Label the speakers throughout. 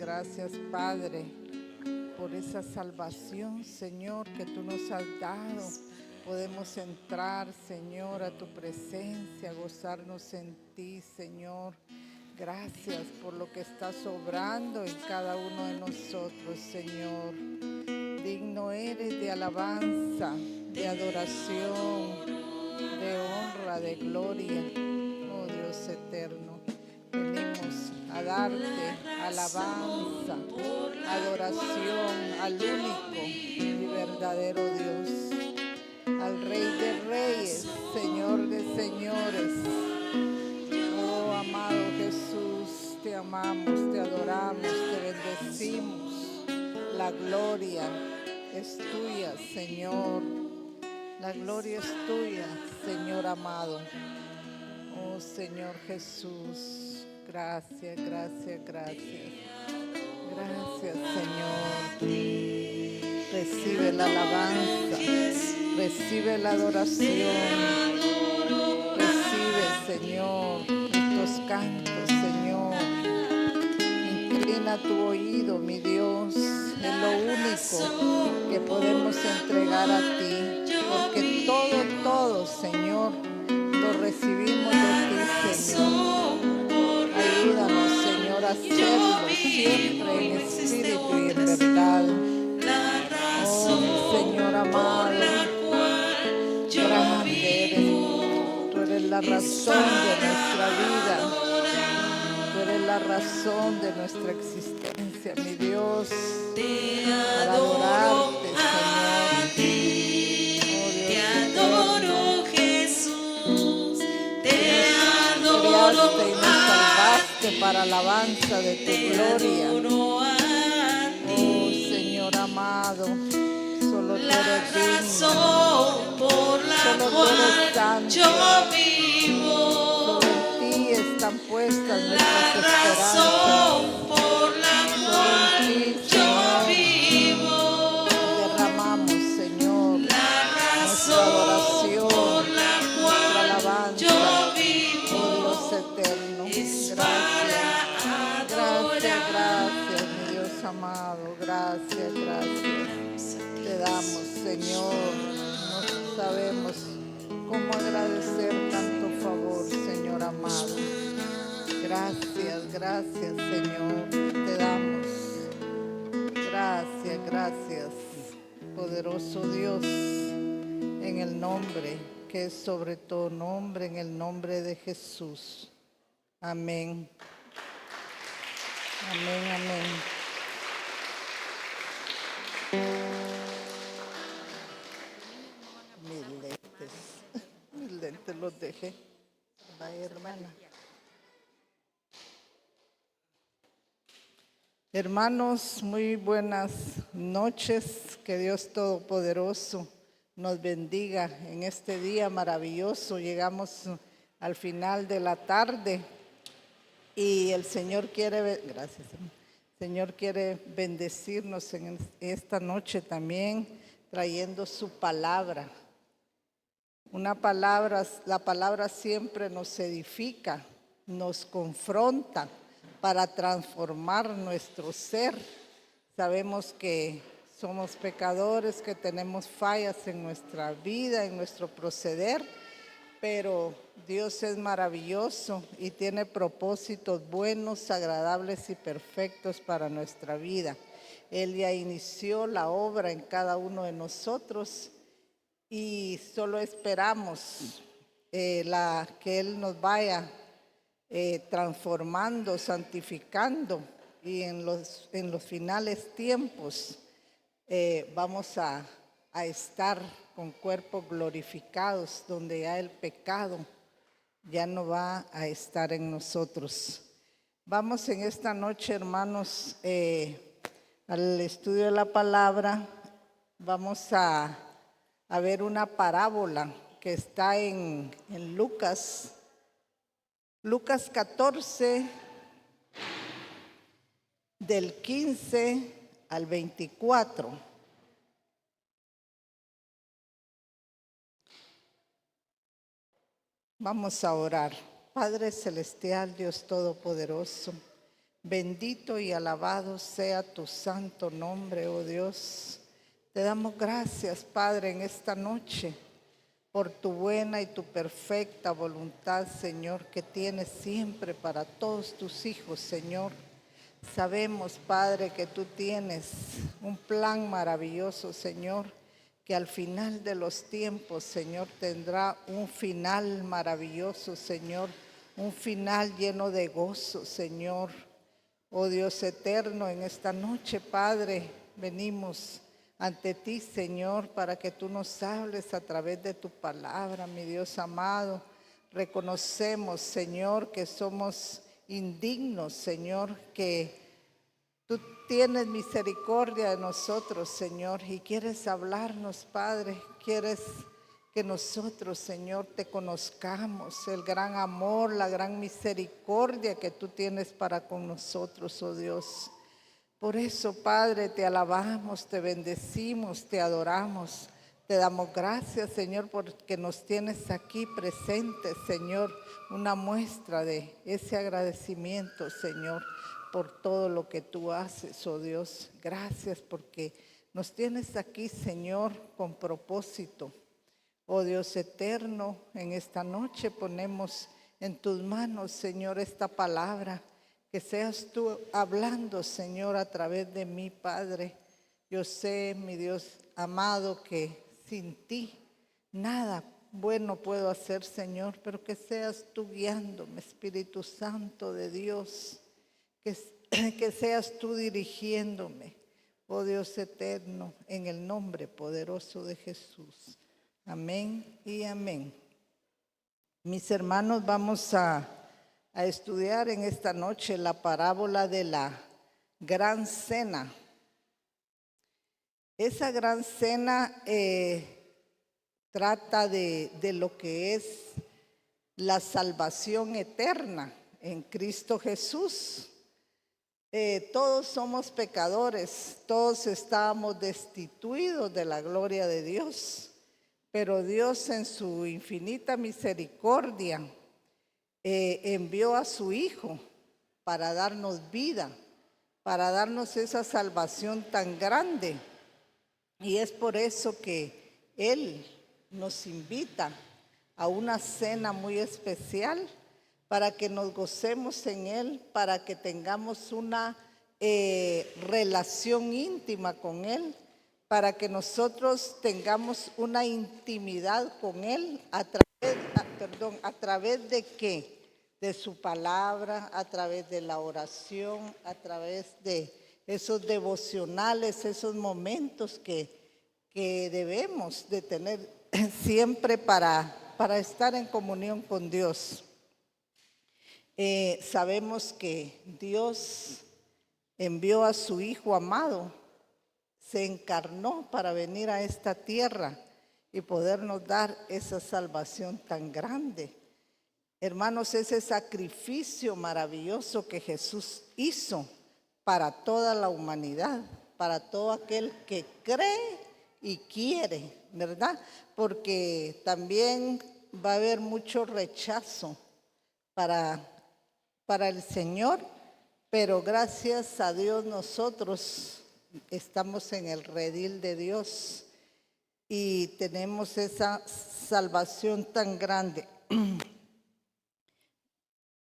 Speaker 1: gracias, Padre, por esa salvación, Señor, que tú nos has dado. Podemos entrar, Señor, a tu presencia, gozarnos en ti, Señor. Gracias por lo que estás obrando en cada uno de nosotros, Señor. Digno eres de alabanza, de adoración, de honra, de gloria, oh Dios eterno. Venimos a darte alabanza, adoración al único y verdadero Dios, al Rey de Reyes, Señor de Señores. Oh, amado Jesús, te amamos, te adoramos, te bendecimos. La gloria es tuya, Señor. La gloria es tuya, Señor amado. Oh, Señor Jesús, gracias, gracias, gracias. Gracias, Señor. Recibe la alabanza, recibe la adoración. Recibe, Señor, estos cantos, Señor. Inclina tu oído, mi Dios, es lo único que podemos entregar a ti, porque todo, Señor, lo recibimos de ti, Señor. Ayúdanos, Señor, a hacerlo siempre en espíritu y en verdad. Oh, mi Señor amado, grande eres tú eres la razón de nuestra vida. Tú eres la razón de nuestra existencia, mi Dios, para adorarte, Señor. Oh, Dios eterno,
Speaker 2: Jesús, te
Speaker 1: creaste y nos salvaste para alabanza de tu gloria. Oh, Señor amado, solo tú eres digno,
Speaker 2: por la
Speaker 1: solo tú
Speaker 2: cual
Speaker 1: eres santo.
Speaker 2: yo vivo.
Speaker 1: Solo en ti están puestas nuestras
Speaker 2: Razón
Speaker 1: esperanzas.
Speaker 2: por la cual yo vivo.
Speaker 1: Derramamos, Señor, nuestra adoración,
Speaker 2: Por la
Speaker 1: nuestra
Speaker 2: cual
Speaker 1: alabanza,
Speaker 2: yo vivo.
Speaker 1: oh Dios eterno. Gracias, gracias, mi Dios amado. Gracias, gracias. Te damos, Señor. No sabemos cómo agradecer tanto favor, Señor amado. Gracias, gracias, Señor. Te damos. Gracias, gracias, poderoso Dios, en el nombre que es sobre todo nombre, en el nombre de Jesús. Amén. Amén, amén. Mis lentes los dejé. Vaya, hermana. Hermanos, muy buenas noches. Que Dios Todopoderoso nos bendiga en este día maravilloso. Llegamos al final de la tarde y el Señor quiere, gracias, Señor quiere bendecirnos en esta noche también, trayendo su palabra. Una palabra, la palabra siempre nos edifica, nos confronta para transformar nuestro ser. Sabemos que somos pecadores, que tenemos fallas en nuestra vida, en nuestro proceder, pero Dios es maravilloso y tiene propósitos buenos, agradables y perfectos para nuestra vida. Él ya inició la obra en cada uno de nosotros y solo esperamos que Él nos vaya transformando, santificando, y en los finales tiempos vamos a estar con cuerpos glorificados, donde ya el pecado ya no va a estar en nosotros. Vamos en esta noche, hermanos, al estudio de la palabra. Vamos a ver una parábola que está en Lucas 14, del 15 al 24. Vamos a orar. Padre celestial, Dios todopoderoso, Bendito y alabado sea tu santo nombre, oh Dios. Te damos gracias, Padre, en esta noche por tu buena y tu perfecta voluntad, Señor, que tienes siempre para todos tus hijos, Señor. Sabemos, Padre, que tú tienes un plan maravilloso, Señor, que al final de los tiempos, Señor, tendrá un final maravilloso, Señor, un final lleno de gozo, Señor. Oh Dios eterno, en esta noche, Padre, venimos ante ti, Señor, para que tú nos hables a través de tu palabra, mi Dios amado. Reconocemos, Señor, que somos indignos, Señor, que tú tienes misericordia de nosotros, Señor, y quieres hablarnos, Padre. Quieres que nosotros, Señor, te conozcamos, el gran amor, la gran misericordia que tú tienes para con nosotros, oh Dios. Por eso, Padre, te alabamos, te bendecimos, te adoramos. Te damos gracias, Señor, porque nos tienes aquí presentes, Señor, una muestra de ese agradecimiento, Señor, por todo lo que tú haces, oh Dios. Gracias porque nos tienes aquí, Señor, con propósito. Oh Dios eterno, en esta noche ponemos en tus manos, Señor, esta palabra. Que seas tú hablando, Señor, a través de mí, Padre. Yo sé, mi Dios amado, que sin ti nada bueno puedo hacer, Señor, pero que seas tú guiándome, Espíritu Santo de Dios. Que seas tú dirigiéndome, oh Dios eterno, en el nombre poderoso de Jesús. Amén y amén. Mis hermanos, vamos a estudiar en esta noche la parábola de la gran cena. Esa gran cena trata de lo que es la salvación eterna en Cristo Jesús. Todos somos pecadores, todos estábamos destituidos de la gloria de Dios, pero Dios en su infinita misericordia envió a su Hijo para darnos vida, para darnos esa salvación tan grande. Y es por eso que Él nos invita a una cena muy especial, para que nos gocemos en Él, para que tengamos una relación íntima con Él, para que nosotros tengamos una intimidad con Él a través de qué? De su palabra, a través de la oración, a través de esos devocionales, esos momentos que debemos de tener siempre para estar en comunión con Dios. Sabemos que Dios envió a su Hijo amado, se encarnó para venir a esta tierra y podernos dar esa salvación tan grande. Hermanos, ese sacrificio maravilloso que Jesús hizo para toda la humanidad, para todo aquel que cree y quiere, ¿verdad? Porque también va a haber mucho rechazo para el Señor, pero gracias a Dios nosotros estamos en el redil de Dios y tenemos esa salvación tan grande.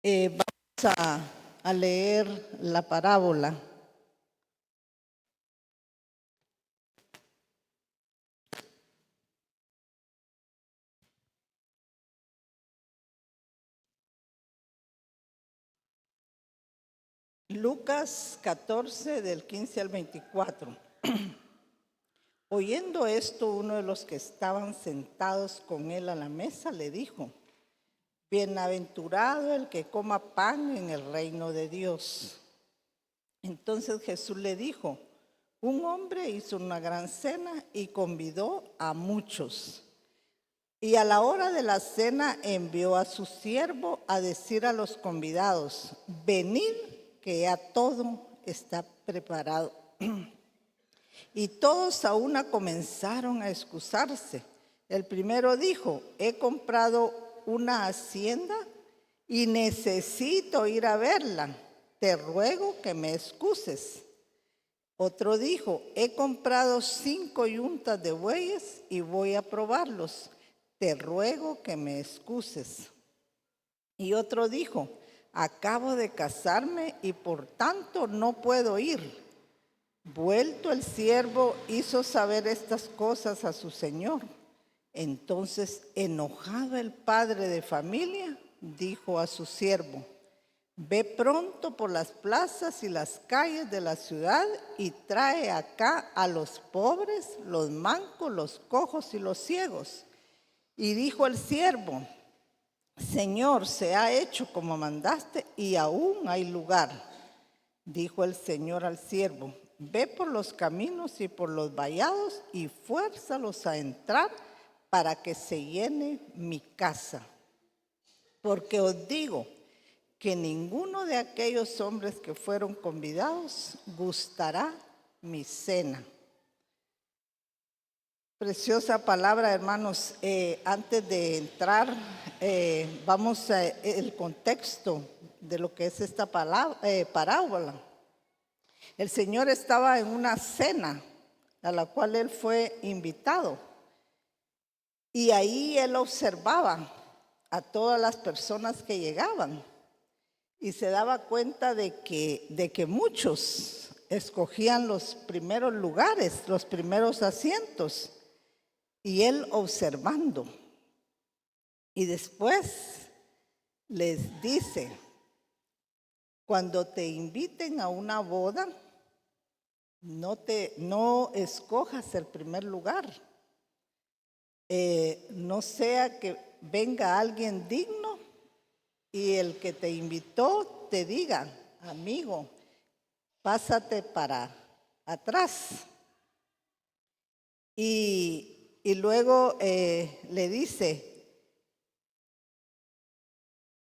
Speaker 1: Vamos a leer la parábola. Lucas 14, del 15 al 24. Oyendo esto, uno de los que estaban sentados con él a la mesa le dijo: bienaventurado el que coma pan en el reino de Dios. Entonces Jesús le dijo: un hombre hizo una gran cena y convidó a muchos. Y a la hora de la cena envió a su siervo a decir a los convidados: venid, que ya todo está preparado. Y todos a una comenzaron a excusarse. El primero dijo: he comprado una hacienda y necesito ir a verla. te ruego que me excuses. Otro dijo, he comprado 5 yuntas de bueyes y voy a probarlos. Te ruego que me excuses. Y otro dijo, acabo de casarme y por tanto no puedo ir. Vuelto el siervo hizo saber estas cosas a su señor. Entonces, enojado el padre de familia, dijo a su siervo, ve pronto por las plazas y las calles de la ciudad y trae acá a los pobres, los mancos, los cojos y los ciegos. Y dijo el siervo, Señor, se ha hecho como mandaste y aún hay lugar. Dijo el Señor al siervo, ve por los caminos y por los vallados y fuérzalos a entrar para que se llene mi casa. Porque os digo que ninguno de aquellos hombres que fueron convidados gustará mi cena. Preciosa palabra, hermanos. Antes de entrar, vamos a el contexto de lo que es esta parábola. El Señor estaba en una cena a la cual Él fue invitado. Y ahí Él observaba a todas las personas que llegaban. Y se daba cuenta de que muchos escogían los primeros lugares, los primeros asientos. Y Él observando. Y después les dice, cuando te inviten a una boda, no escojas el primer lugar. No sea que venga alguien digno y el que te invitó te diga, amigo, pásate para atrás. Y luego le dice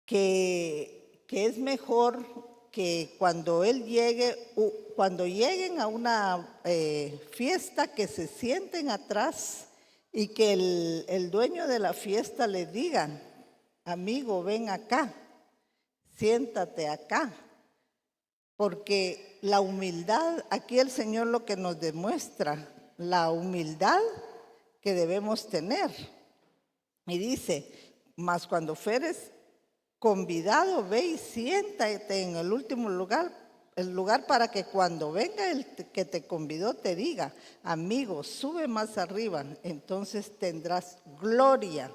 Speaker 1: que es mejor que cuando lleguen a una fiesta, que se sienten atrás y que el dueño de la fiesta le diga, amigo, ven acá, siéntate acá. Porque la humildad, aquí el Señor lo que nos demuestra, la humildad que debemos tener. Y dice, mas cuando fueres convidado, ve y siéntate en el último lugar, el lugar para que cuando venga el que te convidó te diga, amigo, sube más arriba, entonces tendrás gloria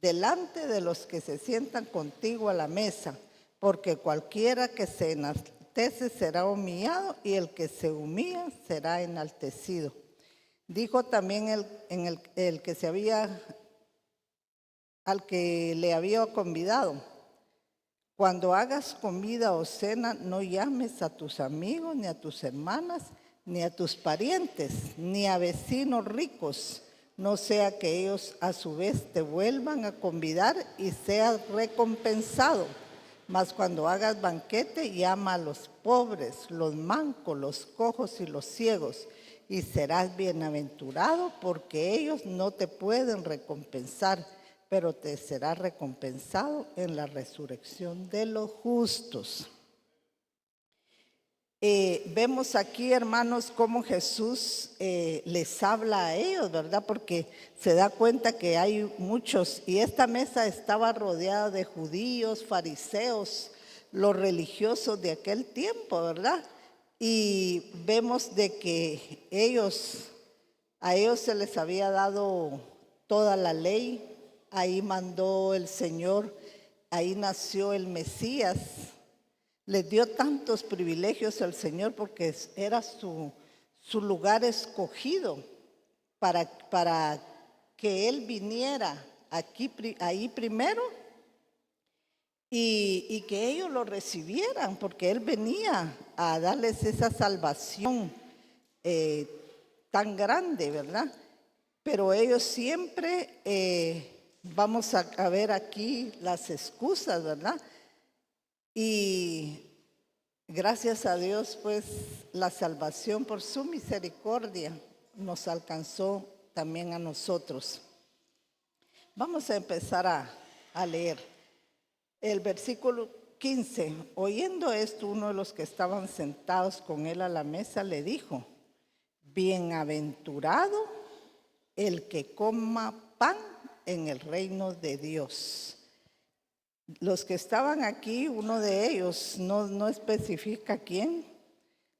Speaker 1: delante de los que se sientan contigo a la mesa, porque cualquiera que se enaltece será humillado y el que se humilla será enaltecido. Dijo también el que al que le había convidado, cuando hagas comida o cena, no llames a tus amigos, ni a tus hermanas, ni a tus parientes, ni a vecinos ricos, no sea que ellos a su vez te vuelvan a convidar y seas recompensado. Mas cuando hagas banquete, llama a los pobres, los mancos, los cojos y los ciegos, y serás bienaventurado, porque ellos no te pueden recompensar, pero te será recompensado en la resurrección de los justos. Vemos aquí, hermanos, cómo Jesús les habla a ellos, ¿verdad? Porque se da cuenta que hay muchos, y esta mesa estaba rodeada de judíos, fariseos, los religiosos de aquel tiempo, ¿verdad? Y vemos de que a ellos se les había dado toda la ley. Ahí mandó el Señor, ahí nació el Mesías. Les dio tantos privilegios al Señor porque era su lugar escogido para que Él viniera ahí primero y que ellos lo recibieran, porque Él venía a darles esa salvación tan grande, ¿verdad? Pero ellos siempre... Vamos a ver aquí las excusas, ¿verdad? Y gracias a Dios, pues, la salvación por su misericordia nos alcanzó también a nosotros. Vamos a empezar a leer. El versículo 15. Oyendo esto, uno de los que estaban sentados con él a la mesa le dijo: bienaventurado el que coma pan en el reino de Dios. Los que estaban aquí, uno de ellos, no especifica quién,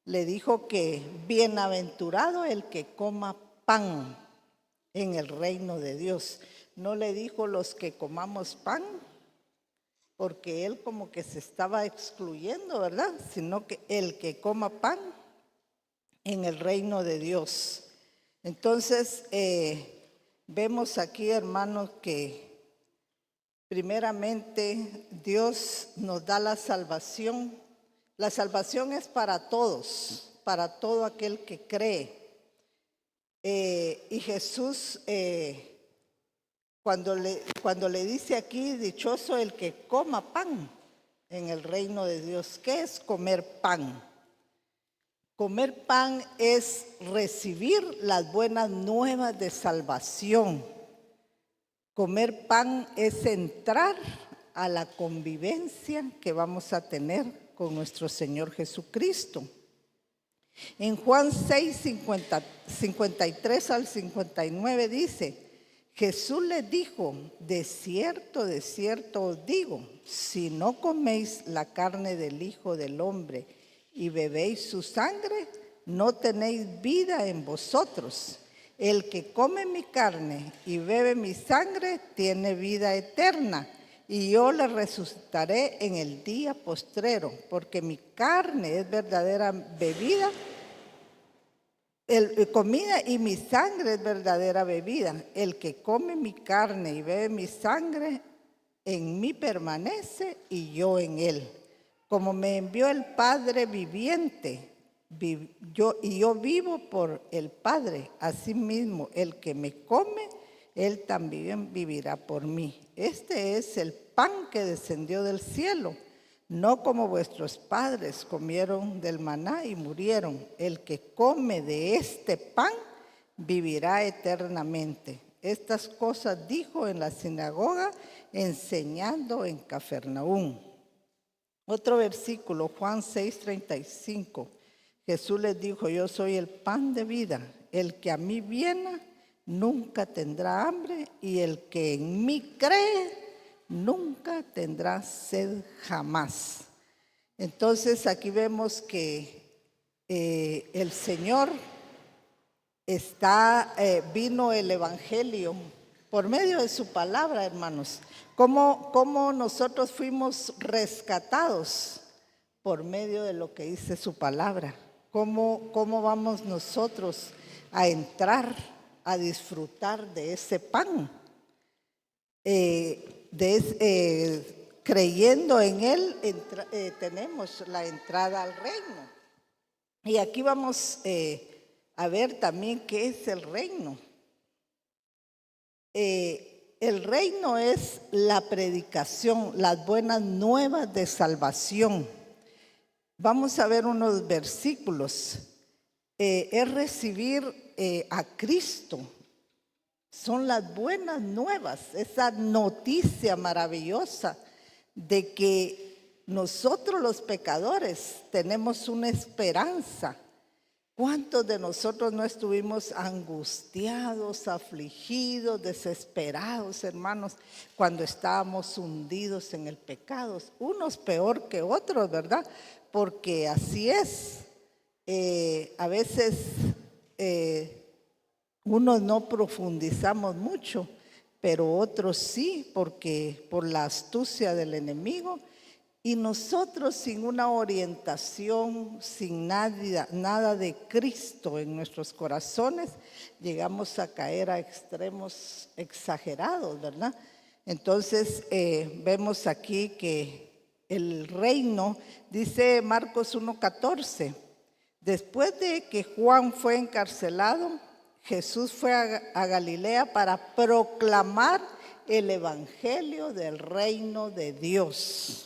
Speaker 1: le dijo que bienaventurado el que coma pan en el reino de Dios. No le dijo los que comamos pan, porque él como que se estaba excluyendo, ¿verdad? Sino que el que coma pan en el reino de Dios. Entonces, vemos aquí, hermanos, que primeramente Dios nos da la salvación. La salvación es para todos, para todo aquel que cree. Y Jesús, cuando le dice aquí, dichoso el que coma pan en el reino de Dios. ¿Qué es comer pan? Comer pan es recibir las buenas nuevas de salvación. Comer pan es entrar a la convivencia que vamos a tener con nuestro Señor Jesucristo. En Juan 6, 53 al 59 dice: Jesús les dijo: de cierto os digo, si no coméis la carne del Hijo del Hombre y bebéis su sangre, no tenéis vida en vosotros. El que come mi carne y bebe mi sangre tiene vida eterna, y yo le resucitaré en el día postrero, porque mi carne es verdadera bebida, comida, y mi sangre es verdadera bebida. El que come mi carne y bebe mi sangre, en mí permanece y yo en él. Como me envió el Padre viviente, yo vivo por el Padre, asimismo el que me come, él también vivirá por mí. Este es el pan que descendió del cielo, no como vuestros padres comieron del maná y murieron. El que come de este pan vivirá eternamente. Estas cosas dijo en la sinagoga, enseñando en Cafarnaúm. Otro versículo, Juan 6:35. Jesús les dijo: yo soy el pan de vida. El que a mí viene nunca tendrá hambre, y el que en mí cree nunca tendrá sed jamás. Entonces aquí vemos que el Señor vino el Evangelio por medio de su palabra, hermanos. ¿Cómo nosotros fuimos rescatados? Por medio de lo que dice su palabra. ¿Cómo vamos nosotros a entrar, a disfrutar de ese pan? Creyendo en él, tenemos la entrada al reino. Y aquí vamos a ver también qué es el reino. El reino es la predicación, las buenas nuevas de salvación. Vamos a ver unos versículos. Es recibir a Cristo. Son las buenas nuevas, esa noticia maravillosa de que nosotros los pecadores tenemos una esperanza. ¿Cuántos de nosotros no estuvimos angustiados, afligidos, desesperados, hermanos, cuando estábamos hundidos en el pecado? Unos peor que otros, ¿verdad? Porque así es. A veces unos no profundizamos mucho, pero otros sí, porque por la astucia del enemigo. Y nosotros sin una orientación, sin nada de Cristo en nuestros corazones, llegamos a caer a extremos exagerados, ¿verdad? Entonces vemos aquí que el reino, dice Marcos 1:14, después de que Juan fue encarcelado, Jesús fue a Galilea para proclamar el evangelio del reino de Dios.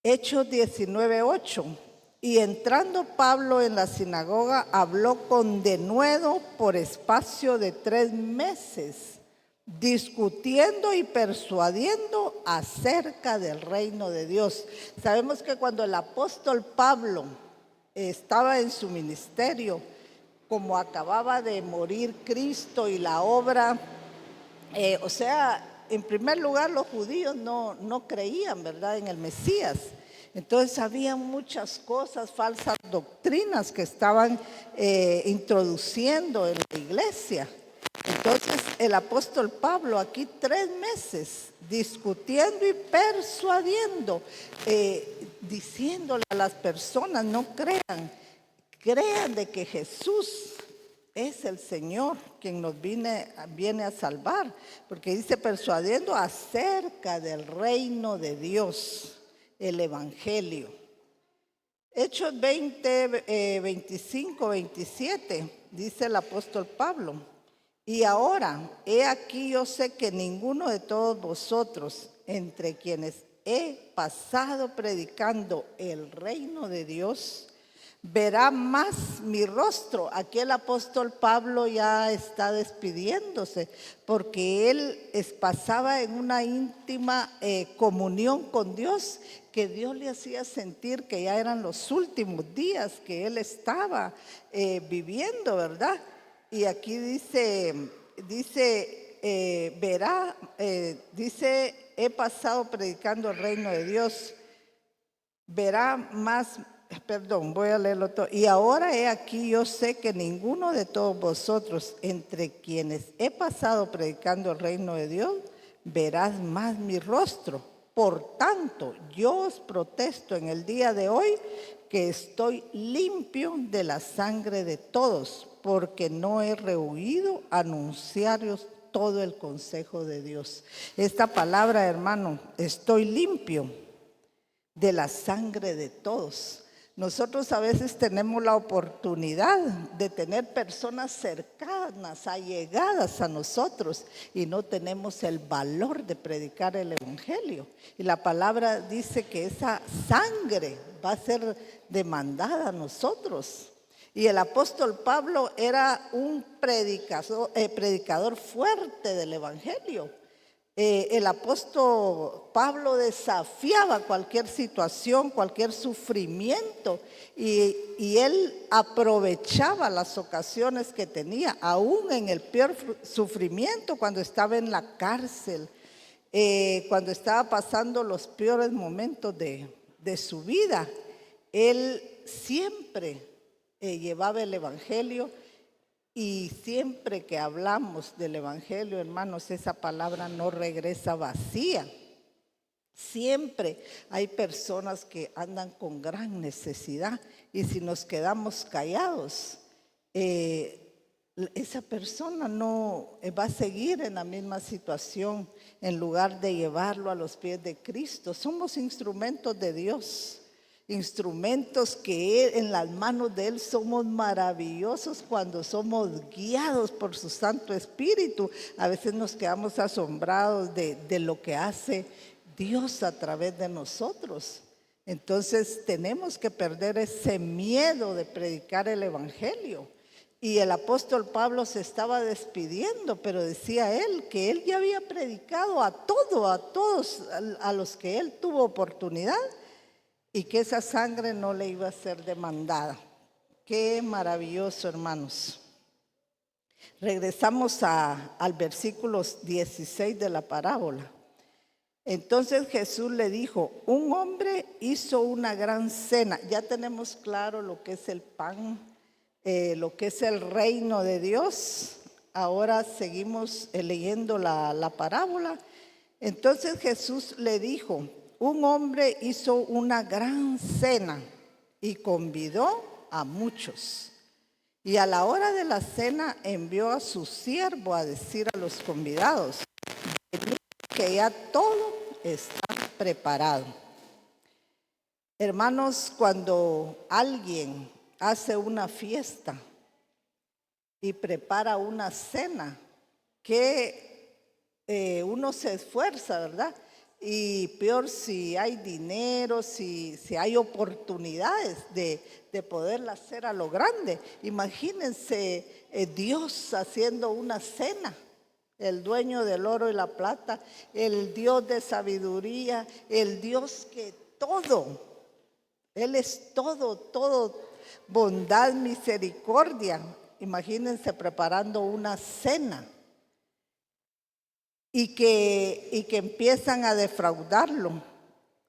Speaker 1: Hechos 19:8. Y entrando Pablo en la sinagoga, habló con denuedo por espacio de 3 meses discutiendo y persuadiendo acerca del reino de Dios. Sabemos que cuando el apóstol Pablo estaba en su ministerio, como acababa de morir Cristo y la obra, en primer lugar los judíos no creían, ¿verdad?, en el Mesías. Entonces había muchas cosas, falsas doctrinas que estaban introduciendo en la iglesia. Entonces el apóstol Pablo aquí 3 meses discutiendo y persuadiendo, diciéndole a las personas: no crean de que Jesús es el Señor quien nos viene a salvar, porque dice persuadiendo acerca del reino de Dios, el evangelio. Hechos 20, 25, 27, dice el apóstol Pablo: y ahora, he aquí, yo sé que ninguno de todos vosotros, entre quienes he pasado predicando el reino de Dios, verá más mi rostro. Aquí el apóstol Pablo ya está despidiéndose, porque él pasaba en una íntima comunión con Dios, que Dios le hacía sentir que ya eran los últimos días que él estaba viviendo, ¿verdad? Y aquí dice, he pasado predicando el reino de Dios, verá más, voy a leerlo todo. Y ahora he aquí, yo sé que ninguno de todos vosotros, entre quienes he pasado predicando el reino de Dios, verás más mi rostro. Por tanto, yo os protesto en el día de hoy que estoy limpio de la sangre de todos, porque no he rehuido anunciaros todo el consejo de Dios. Esta palabra, hermano, estoy limpio de la sangre de todos. Nosotros a veces tenemos la oportunidad de tener personas cercanas, allegadas a nosotros, y no tenemos el valor de predicar el evangelio. Y la palabra dice que esa sangre va a ser demandada a nosotros. Y el apóstol Pablo era un predicador fuerte del evangelio. El apóstol Pablo desafiaba cualquier situación, cualquier sufrimiento, y él aprovechaba las ocasiones que tenía, aún en el peor sufrimiento, cuando estaba en la cárcel, cuando estaba pasando los peores momentos de su vida. Él siempre llevaba el evangelio. Y siempre que hablamos del evangelio, hermanos, esa palabra no regresa vacía. Siempre hay personas que andan con gran necesidad, y si nos quedamos callados, esa persona no va a seguir en la misma situación, en lugar de llevarlo a los pies de Cristo. Somos instrumentos de Dios. Instrumentos que en las manos de Él somos maravillosos cuando somos guiados por su Santo Espíritu. A veces nos quedamos asombrados de lo que hace Dios a través de nosotros. Entonces tenemos que perder ese miedo de predicar el evangelio. Y el apóstol Pablo se estaba despidiendo, pero decía él que él ya había predicado a todos a los que él tuvo oportunidad, y que esa sangre no le iba a ser demandada. Qué maravilloso, hermanos. Regresamos al versículo 16 de la parábola. Entonces Jesús le dijo: un hombre hizo una gran cena. Ya tenemos claro lo que es el pan, lo que es el reino de Dios. Ahora seguimos leyendo la parábola. Entonces Jesús le dijo: un hombre hizo una gran cena y convidó a muchos. Y a la hora de la cena envió a su siervo a decir a los convidados: venid, que ya todo está preparado. Hermanos, cuando alguien hace una fiesta y prepara una cena, que uno se esfuerza, ¿verdad? Y peor si hay dinero, si hay oportunidades de poderla hacer a lo grande. Imagínense Dios haciendo una cena. el dueño del oro y la plata, el Dios de sabiduría, el Dios que todo, Él es todo, todo, bondad, misericordia. Imagínense preparando una cena y que empiezan a defraudarlo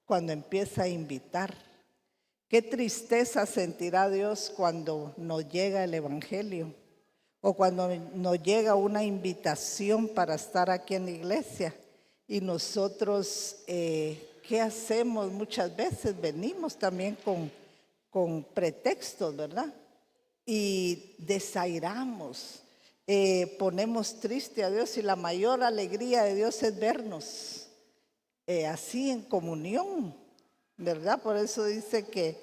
Speaker 1: cuando empieza a invitar. Qué tristeza sentirá Dios cuando nos llega el Evangelio o cuando nos llega una invitación para estar aquí en la iglesia y nosotros, ¿qué hacemos? Muchas veces venimos también con pretextos, ¿verdad? Y desairamos, ponemos triste a Dios, y la mayor alegría de Dios es vernos así en comunión, ¿verdad? Por eso dice que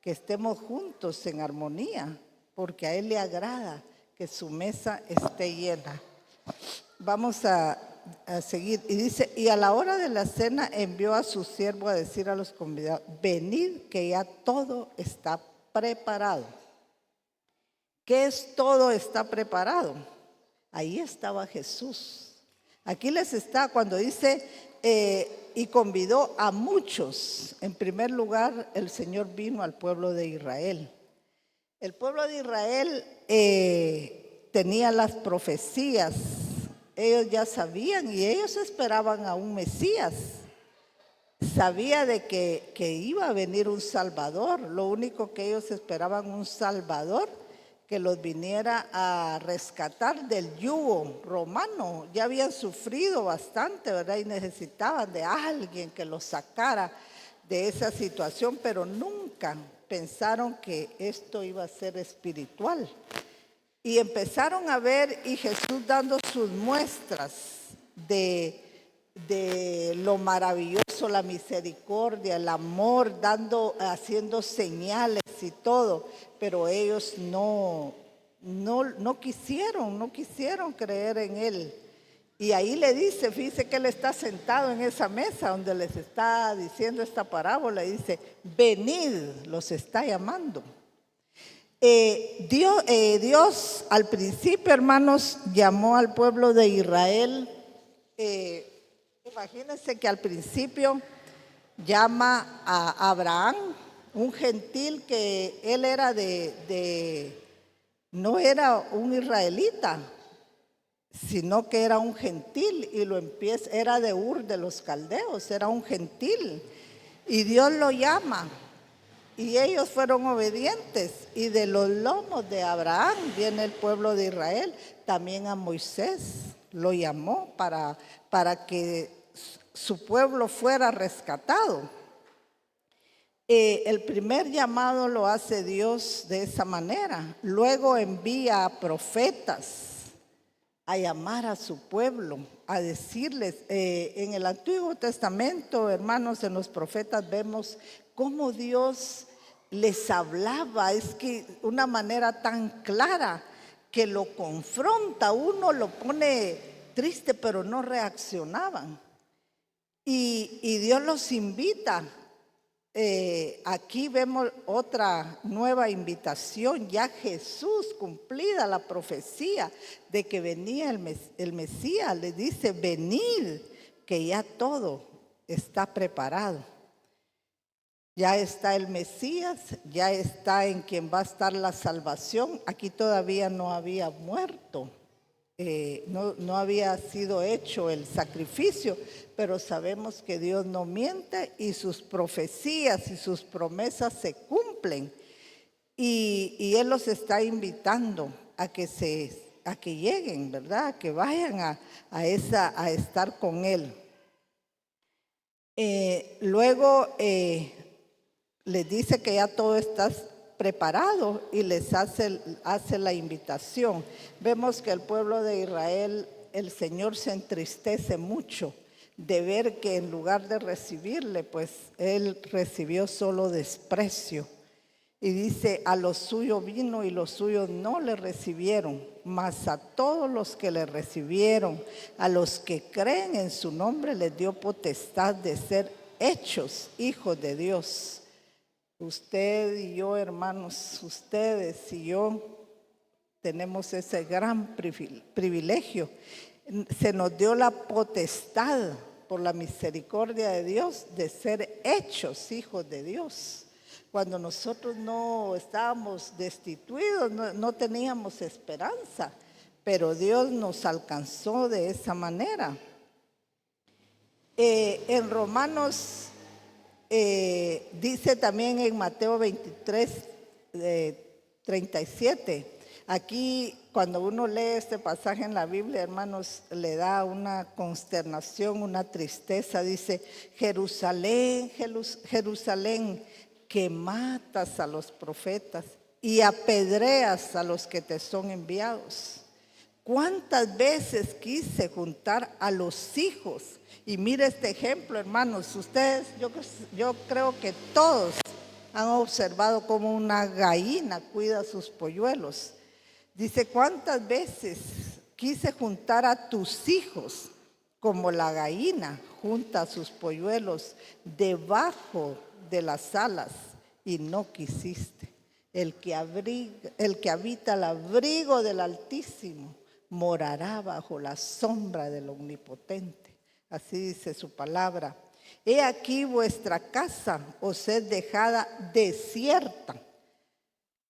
Speaker 1: estemos juntos en armonía, porque a Él le agrada que su mesa esté llena. Vamos a seguir. Y dice, y a la hora de la cena envió a su siervo a decir a los convidados, venid que ya todo está preparado. ¿Qué es todo está preparado? Ahí estaba Jesús. Aquí les está cuando dice, y convidó a muchos. En primer lugar, el Señor vino al pueblo de Israel. El pueblo de Israel tenía las profecías. Ellos ya sabían y ellos esperaban a un Mesías. Sabía de que iba a venir un Salvador. Lo único que ellos esperaban, un Salvador que los viniera a rescatar del yugo romano. Ya habían sufrido bastante, ¿verdad? Y necesitaban de alguien que los sacara de esa situación, pero nunca pensaron que esto iba a ser espiritual. Y empezaron a ver, y Jesús dando sus muestras de lo maravilloso, la misericordia, el amor, haciendo señales y todo, pero ellos no quisieron creer en Él. Y ahí le dice, fíjese que Él está sentado en esa mesa donde les está diciendo esta parábola, y dice, venid, los está llamando. Dios al principio, hermanos, llamó al pueblo de Israel. Imagínense que al principio llama a Abraham, un gentil que él era no era un israelita, sino que era un gentil, y era de Ur de los Caldeos, era un gentil, y Dios lo llama, y ellos fueron obedientes, y de los lomos de Abraham viene el pueblo de Israel. También a Moisés lo llamó para que su pueblo fuera rescatado. El primer llamado lo hace Dios de esa manera. Luego envía a profetas a llamar a su pueblo, a decirles, en el Antiguo Testamento, hermanos, en los profetas vemos cómo Dios les hablaba, es que una manera tan clara que lo confronta, uno lo pone triste, pero no reaccionaban. Y Dios los invita. Aquí vemos otra nueva invitación, ya Jesús, cumplida la profecía de que venía el Mesías, le dice, venid, que ya todo está preparado. Ya está el Mesías, ya está en quien va a estar la salvación. Aquí todavía no había muerto, no había sido hecho el sacrificio, pero sabemos que Dios no miente y sus profecías y sus promesas se cumplen. Y Él los está invitando a que lleguen, ¿verdad? A que vayan a estar con Él. Luego les dice que ya todo está preparado y les hace la invitación. Vemos que el pueblo de Israel, el Señor se entristece mucho de ver que en lugar de recibirle, pues Él recibió solo desprecio. Y dice, a los suyos vino y los suyos no le recibieron, mas a todos los que le recibieron, a los que creen en su nombre, les dio potestad de ser hechos hijos de Dios. Usted y yo, hermanos, ustedes y yo tenemos ese gran privilegio. se nos dio la potestad por la misericordia de Dios de ser hechos hijos de Dios. Cuando nosotros no estábamos destituidos, no teníamos esperanza, pero Dios nos alcanzó de esa manera. En Romanos dice también en Mateo 23, 37, aquí cuando uno lee este pasaje en la Biblia, hermanos, le da una consternación, una tristeza. Dice: Jerusalén, Jerusalén, que matas a los profetas y apedreas a los que te son enviados. ¿Cuántas veces quise juntar a los hijos? Y mire este ejemplo, hermanos. Ustedes, yo creo que todos han observado cómo una gallina cuida a sus polluelos. Dice: ¿cuántas veces quise juntar a tus hijos como la gallina junta a sus polluelos debajo de las alas, y no quisiste? El que habita al abrigo del Altísimo morará bajo la sombra del Omnipotente. Así dice su palabra. He aquí vuestra casa os es dejada desierta,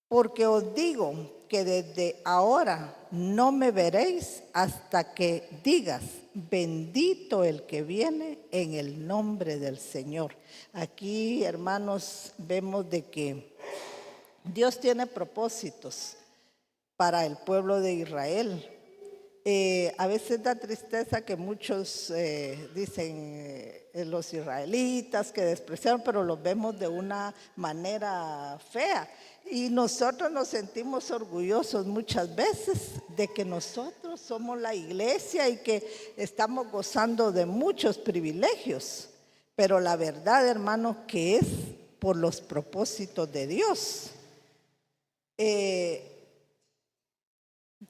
Speaker 1: porque os digo que desde ahora no me veréis hasta que digas: bendito el que viene en el nombre del Señor. Aquí, hermanos, vemos de que Dios tiene propósitos para el pueblo de Israel. A veces da tristeza que muchos dicen los israelitas que despreciaron, pero los vemos de una manera fea. Y nosotros nos sentimos orgullosos muchas veces de que nosotros somos la iglesia y que estamos gozando de muchos privilegios. Pero la verdad, hermanos, que es por los propósitos de Dios.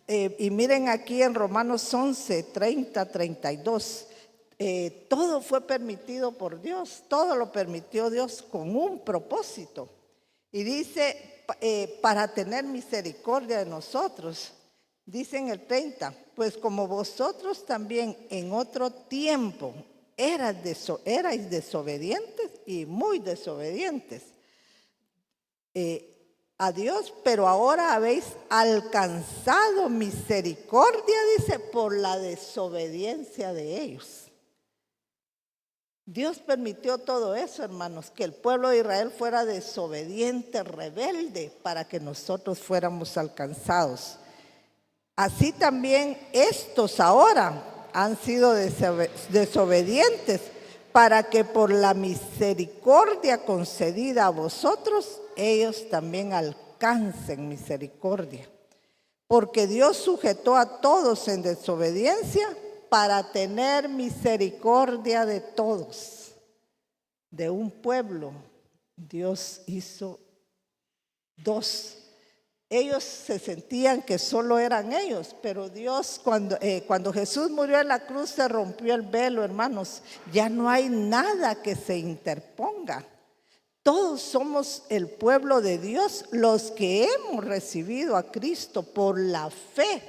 Speaker 1: Y miren aquí en Romanos 11, 30, 32. Todo fue permitido por Dios, todo lo permitió Dios con un propósito. Y dice: para tener misericordia de nosotros. Dice en el 30, pues como vosotros también en otro tiempo erais desobedientes y muy desobedientes a Dios, pero ahora habéis alcanzado misericordia, dice, por la desobediencia de ellos. Dios permitió todo eso, hermanos, que el pueblo de Israel fuera desobediente, rebelde, para que nosotros fuéramos alcanzados. Así también estos ahora han sido desobedientes, para que por la misericordia concedida a vosotros, ellos también alcancen misericordia. Porque Dios sujetó a todos en desobediencia para tener misericordia de todos. De un pueblo, Dios hizo dos. Ellos se sentían que solo eran ellos, pero Dios, cuando Jesús murió en la cruz, se rompió el velo, hermanos. Ya no hay nada que se interponga. Todos somos el pueblo de Dios, los que hemos recibido a Cristo por la fe,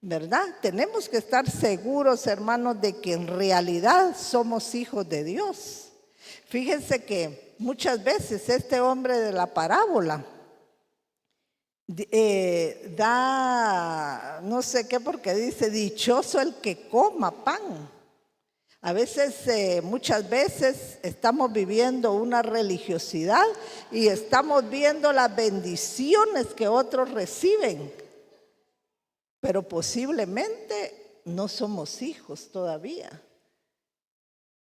Speaker 1: ¿verdad? Tenemos que estar seguros, hermanos, de que en realidad somos hijos de Dios. Fíjense que muchas veces este hombre de la parábola da no sé qué, porque dice: dichoso el que coma pan. A veces, muchas veces estamos viviendo una religiosidad y estamos viendo las bendiciones que otros reciben, pero posiblemente no somos hijos todavía.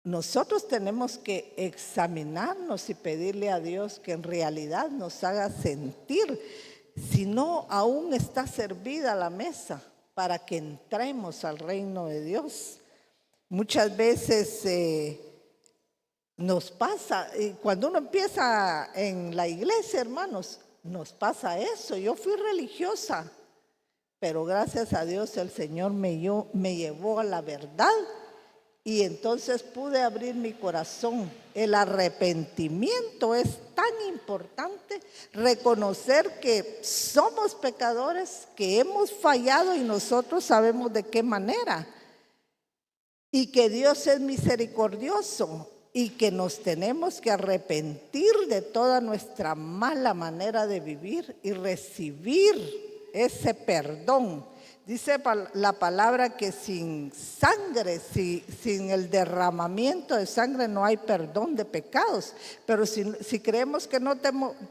Speaker 1: Nosotros tenemos que examinarnos y pedirle a Dios que en realidad nos haga sentir si no aún está servida la mesa para que entremos al reino de Dios. Muchas veces nos pasa, cuando uno empieza en la iglesia, hermanos, nos pasa eso. Yo fui religiosa, pero gracias a Dios el Señor me llevó a la verdad Y entonces pude abrir mi corazón. El arrepentimiento es tan importante, reconocer que somos pecadores, que hemos fallado y nosotros sabemos de qué manera. Y que Dios es misericordioso y que nos tenemos que arrepentir de toda nuestra mala manera de vivir y recibir ese perdón. Dice la palabra que sin sangre, sin el derramamiento de sangre no hay perdón de pecados. Pero si creemos que no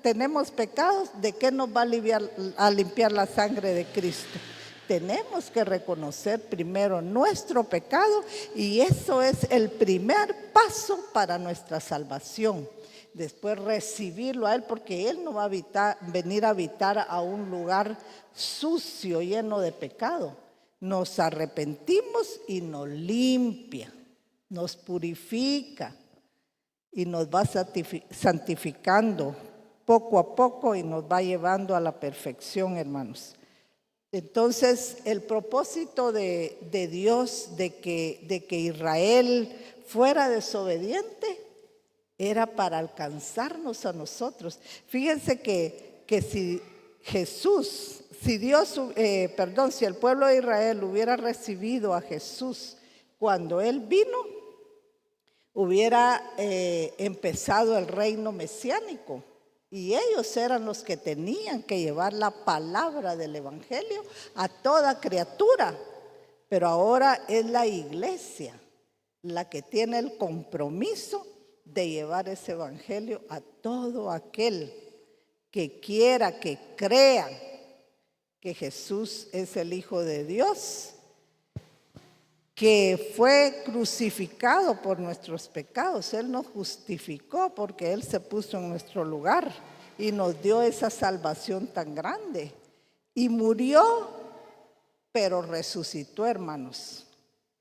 Speaker 1: tenemos pecados, ¿de qué nos va a limpiar la sangre de Cristo? Tenemos que reconocer primero nuestro pecado y eso es el primer paso para nuestra salvación. Después recibirlo a Él, porque Él no va a venir a habitar a un lugar sucio, lleno de pecado. Nos arrepentimos y nos limpia, nos purifica y nos va santificando poco a poco y nos va llevando a la perfección, hermanos. Entonces, el propósito de Dios de que Israel fuera desobediente era para alcanzarnos a nosotros. Fíjense que si si el pueblo de Israel hubiera recibido a Jesús cuando Él vino, hubiera empezado el reino mesiánico. Y ellos eran los que tenían que llevar la palabra del evangelio a toda criatura. Pero ahora es la iglesia la que tiene el compromiso de llevar ese evangelio a todo aquel que quiera, que crea que Jesús es el Hijo de Dios, que fue crucificado por nuestros pecados. Él nos justificó porque Él se puso en nuestro lugar y nos dio esa salvación tan grande. Y murió, pero resucitó, hermanos,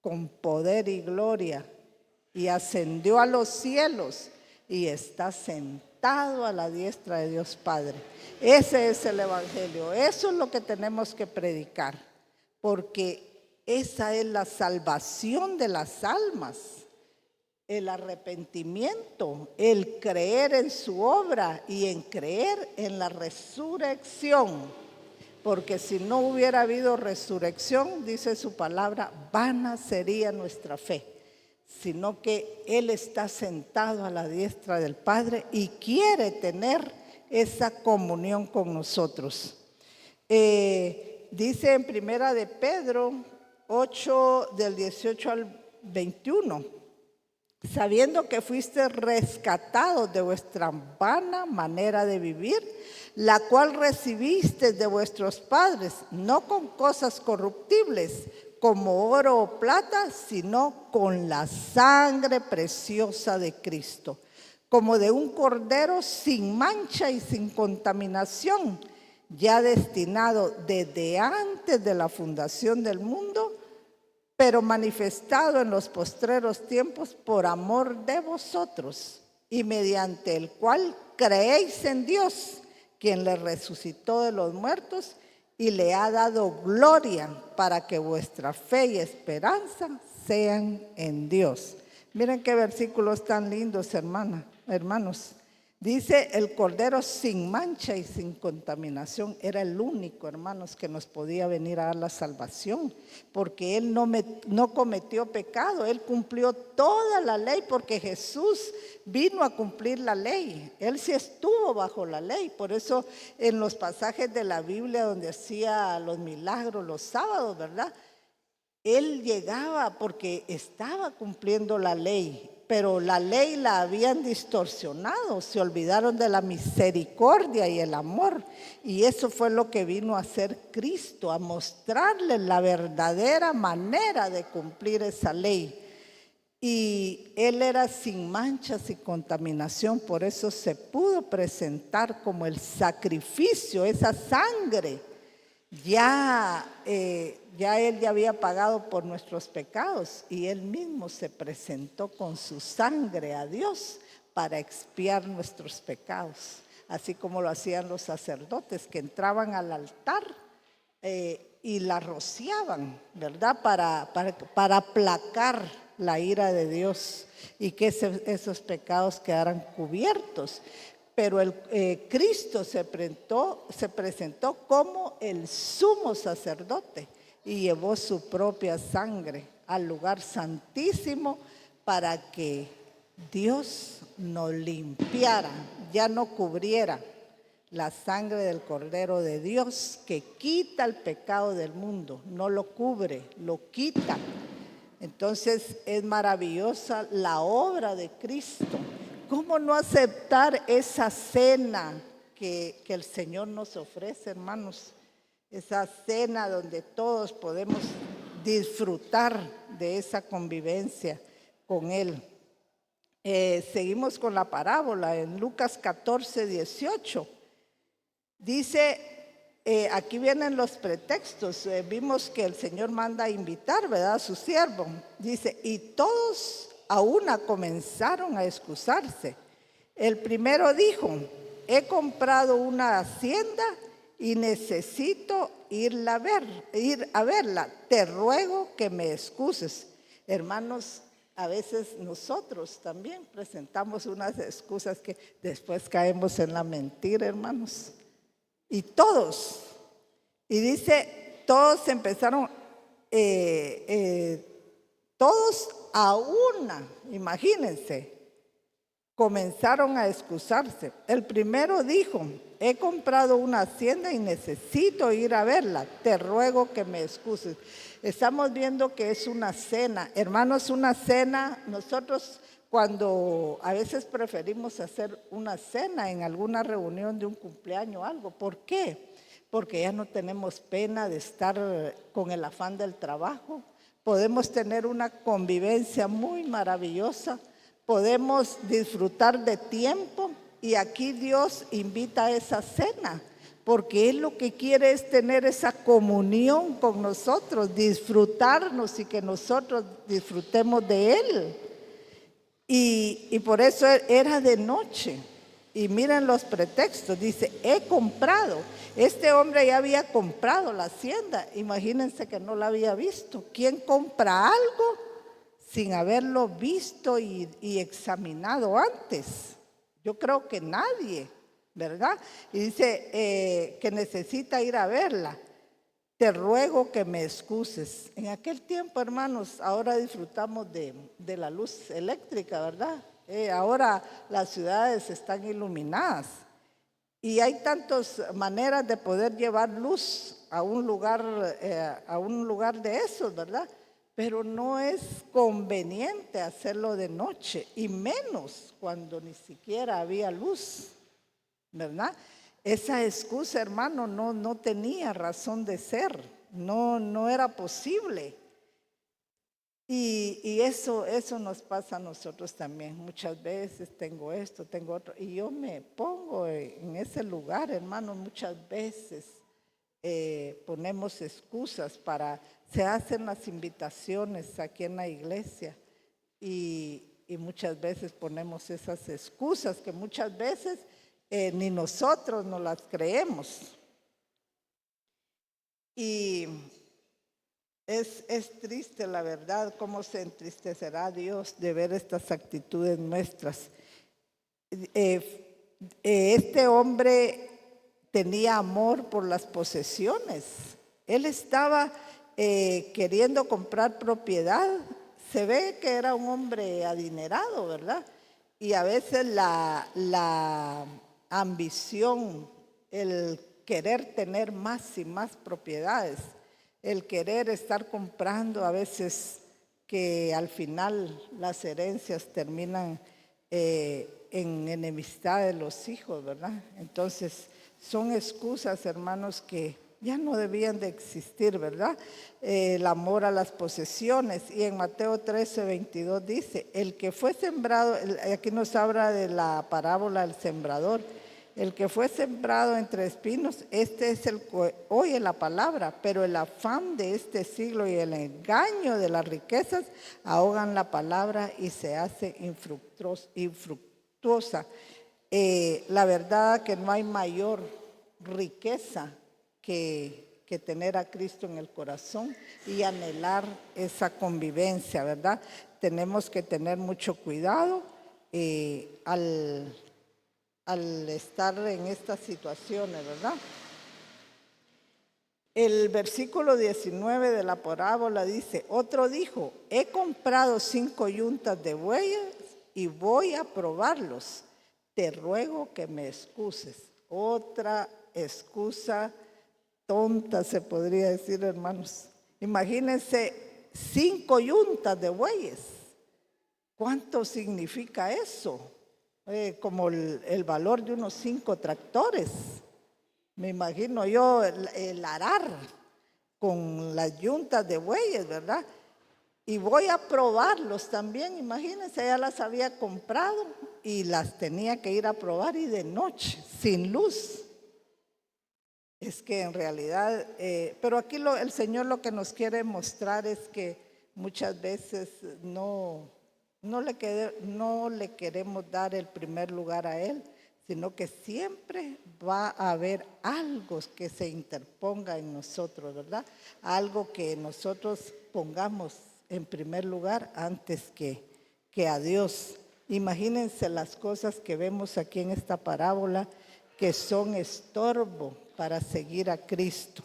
Speaker 1: con poder y gloria, y ascendió a los cielos y está sentado a la diestra de Dios Padre. Ese es el evangelio, eso es lo que tenemos que predicar, porque esa es la salvación de las almas, el arrepentimiento, el creer en su obra y en creer en la resurrección. Porque si no hubiera habido resurrección, dice su palabra, vana sería nuestra fe. Sino que Él está sentado a la diestra del Padre y quiere tener esa comunión con nosotros. Dice en Primera de Pedro 8, del 18 al 21, sabiendo que fuiste rescatados de vuestra vana manera de vivir, la cual recibiste de vuestros padres, no con cosas corruptibles, como oro o plata, sino con la sangre preciosa de Cristo, como de un cordero sin mancha y sin contaminación, ya destinado desde antes de la fundación del mundo, pero manifestado en los postreros tiempos por amor de vosotros, y mediante el cual creéis en Dios, quien le resucitó de los muertos y le ha dado gloria, para que vuestra fe y esperanza sean en Dios. Miren qué versículos tan lindos, hermanos. Dice, el cordero sin mancha y sin contaminación era el único, hermanos, que nos podía venir a dar la salvación, porque Él no cometió pecado, Él cumplió toda la ley, porque Jesús vino a cumplir la ley. Él sí estuvo bajo la ley. Por eso en los pasajes de la Biblia donde hacía los milagros los sábados, ¿verdad? Él llegaba porque estaba cumpliendo la ley, pero la ley la habían distorsionado, se olvidaron de la misericordia y el amor. Y eso fue lo que vino a hacer Cristo, a mostrarles la verdadera manera de cumplir esa ley. Y Él era sin mancha, sin contaminación, por eso se pudo presentar como el sacrificio, esa sangre. Él ya había pagado por nuestros pecados y Él mismo se presentó con su sangre a Dios para expiar nuestros pecados, así como lo hacían los sacerdotes que entraban al altar y la rociaban, ¿verdad? Para aplacar la ira de Dios y que esos pecados quedaran cubiertos. Pero Cristo se presentó como el sumo sacerdote y llevó su propia sangre al lugar santísimo para que Dios nos limpiara, ya no cubriera. La sangre del Cordero de Dios que quita el pecado del mundo, no lo cubre, lo quita. Entonces es maravillosa la obra de Cristo. ¿Cómo no aceptar esa cena que el Señor nos ofrece, hermanos? Esa cena donde todos podemos disfrutar de esa convivencia con Él. Seguimos con la parábola en Lucas 14, 18. Dice, aquí vienen los pretextos. Vimos que el Señor manda a invitar, ¿verdad?, a su siervo. Dice, y todos a una comenzaron a excusarse. El primero dijo, he comprado una hacienda y necesito ir a verla. Te ruego que me excuses. Hermanos, a veces nosotros también presentamos unas excusas que después caemos en la mentira, hermanos. Y todos, y dice, todos empezaron, todos a una, imagínense, comenzaron a excusarse. El primero dijo, he comprado una hacienda y necesito ir a verla, te ruego que me excuses. Estamos viendo que es una cena, hermanos, una cena. Nosotros cuando a veces preferimos hacer una cena en alguna reunión de un cumpleaños o algo. ¿Por qué? Porque ya no tenemos pena de estar con el afán del trabajo. Podemos tener una convivencia muy maravillosa. Podemos disfrutar de tiempo y aquí Dios invita a esa cena, porque Él lo que quiere es tener esa comunión con nosotros, disfrutarnos y que nosotros disfrutemos de Él. Y por eso era de noche. Y miren los pretextos, dice, he comprado. Este hombre ya había comprado la hacienda, imagínense que no la había visto. ¿Quién compra algo sin haberlo visto y examinado antes? Yo creo que nadie, ¿verdad? Y dice que necesita ir a verla. Te ruego que me excuses. En aquel tiempo, hermanos, ahora disfrutamos de la luz eléctrica, ¿verdad? Ahora las ciudades están iluminadas y hay tantas maneras de poder llevar luz a un lugar de esos, ¿verdad? Pero no es conveniente hacerlo de noche y menos cuando ni siquiera había luz, ¿verdad? Esa excusa, hermano, no tenía razón de ser, no era posible. Y eso nos pasa a nosotros también. Muchas veces tengo esto, tengo otro, y yo me pongo en ese lugar, hermano. Muchas veces ponemos excusas se hacen las invitaciones aquí en la iglesia y muchas veces ponemos esas excusas que muchas veces ni nosotros nos las creemos. Y es triste, la verdad, cómo se entristecerá Dios de ver estas actitudes nuestras. Este hombre tenía amor por las posesiones. Él estaba queriendo comprar propiedad. Se ve que era un hombre adinerado, ¿verdad? Y a veces la ambición, el querer tener más y más propiedades, el querer estar comprando, a veces que al final las herencias terminan en enemistad de los hijos, ¿verdad? Entonces son excusas, hermanos, que ya no debían de existir, ¿verdad? El amor a las posesiones. Y en Mateo 13, 22 dice, el que fue sembrado, aquí nos habla de la parábola del sembrador, el que fue sembrado entre espinos, este es el que oye la palabra, pero el afán de este siglo y el engaño de las riquezas ahogan la palabra y se hace infructuosa. La verdad que no hay mayor riqueza que que tener a Cristo en el corazón y anhelar esa convivencia, ¿verdad? Tenemos que tener mucho cuidado al estar en estas situaciones, ¿verdad? El versículo 19 de la parábola dice, otro dijo, he comprado 5 yuntas de bueyes y voy a probarlos. Te ruego que me excuses. Otra excusa tonta se podría decir, hermanos. Imagínense 5 yuntas de bueyes. ¿Cuánto significa eso? Como el valor de unos 5 tractores. Me imagino yo el arar con las yuntas de bueyes, ¿verdad? Y voy a probarlos también, imagínense, ya las había comprado y las tenía que ir a probar y de noche, sin luz. Es que en realidad, pero aquí el Señor lo que nos quiere mostrar es que muchas veces no le queremos dar el primer lugar a Él, sino que siempre va a haber algo que se interponga en nosotros, ¿verdad? Algo que nosotros pongamos en primer lugar antes que a Dios. Imagínense las cosas que vemos aquí en esta parábola que son estorbo para seguir a Cristo.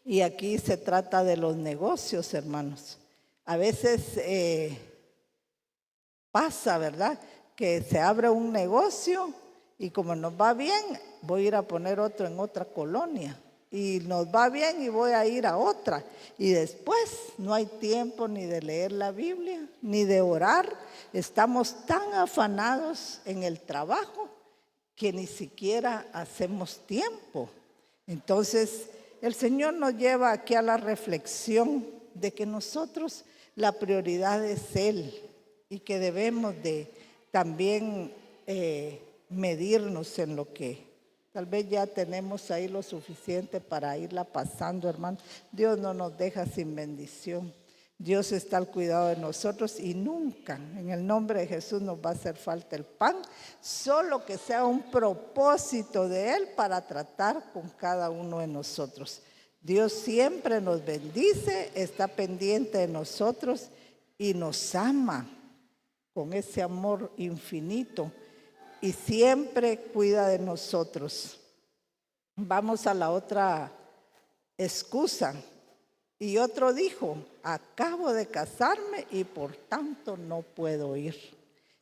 Speaker 1: Y aquí se trata de los negocios, hermanos. A veces pasa, ¿verdad?, que se abre un negocio y como nos va bien, voy a ir a poner otro en otra colonia. Y nos va bien y voy a ir a otra. Y después no hay tiempo ni de leer la Biblia, ni de orar. Estamos tan afanados en el trabajo que ni siquiera hacemos tiempo. Entonces, el Señor nos lleva aquí a la reflexión de que nosotros la prioridad es Él y que debemos de también medirnos en lo que tal vez ya tenemos ahí lo suficiente para irla pasando, hermano. Dios no nos deja sin bendición. Dios está al cuidado de nosotros y nunca en el nombre de Jesús nos va a hacer falta el pan, solo que sea un propósito de Él para tratar con cada uno de nosotros. Dios siempre nos bendice, está pendiente de nosotros y nos ama con ese amor infinito y siempre cuida de nosotros. Vamos a la otra excusa. Y otro dijo, acabo de casarme y por tanto no puedo ir.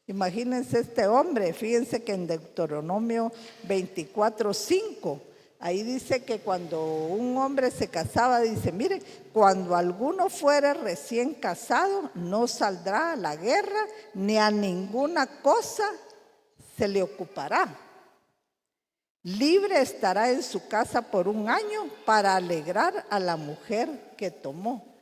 Speaker 1: Imagínense este hombre, fíjense que en Deuteronomio 24:5, ahí dice que cuando un hombre se casaba, dice, mire, cuando alguno fuere recién casado, no saldrá a la guerra, ni a ninguna cosa se le ocupará. Libre estará en su casa por 1 año para alegrar a la mujer que tomó.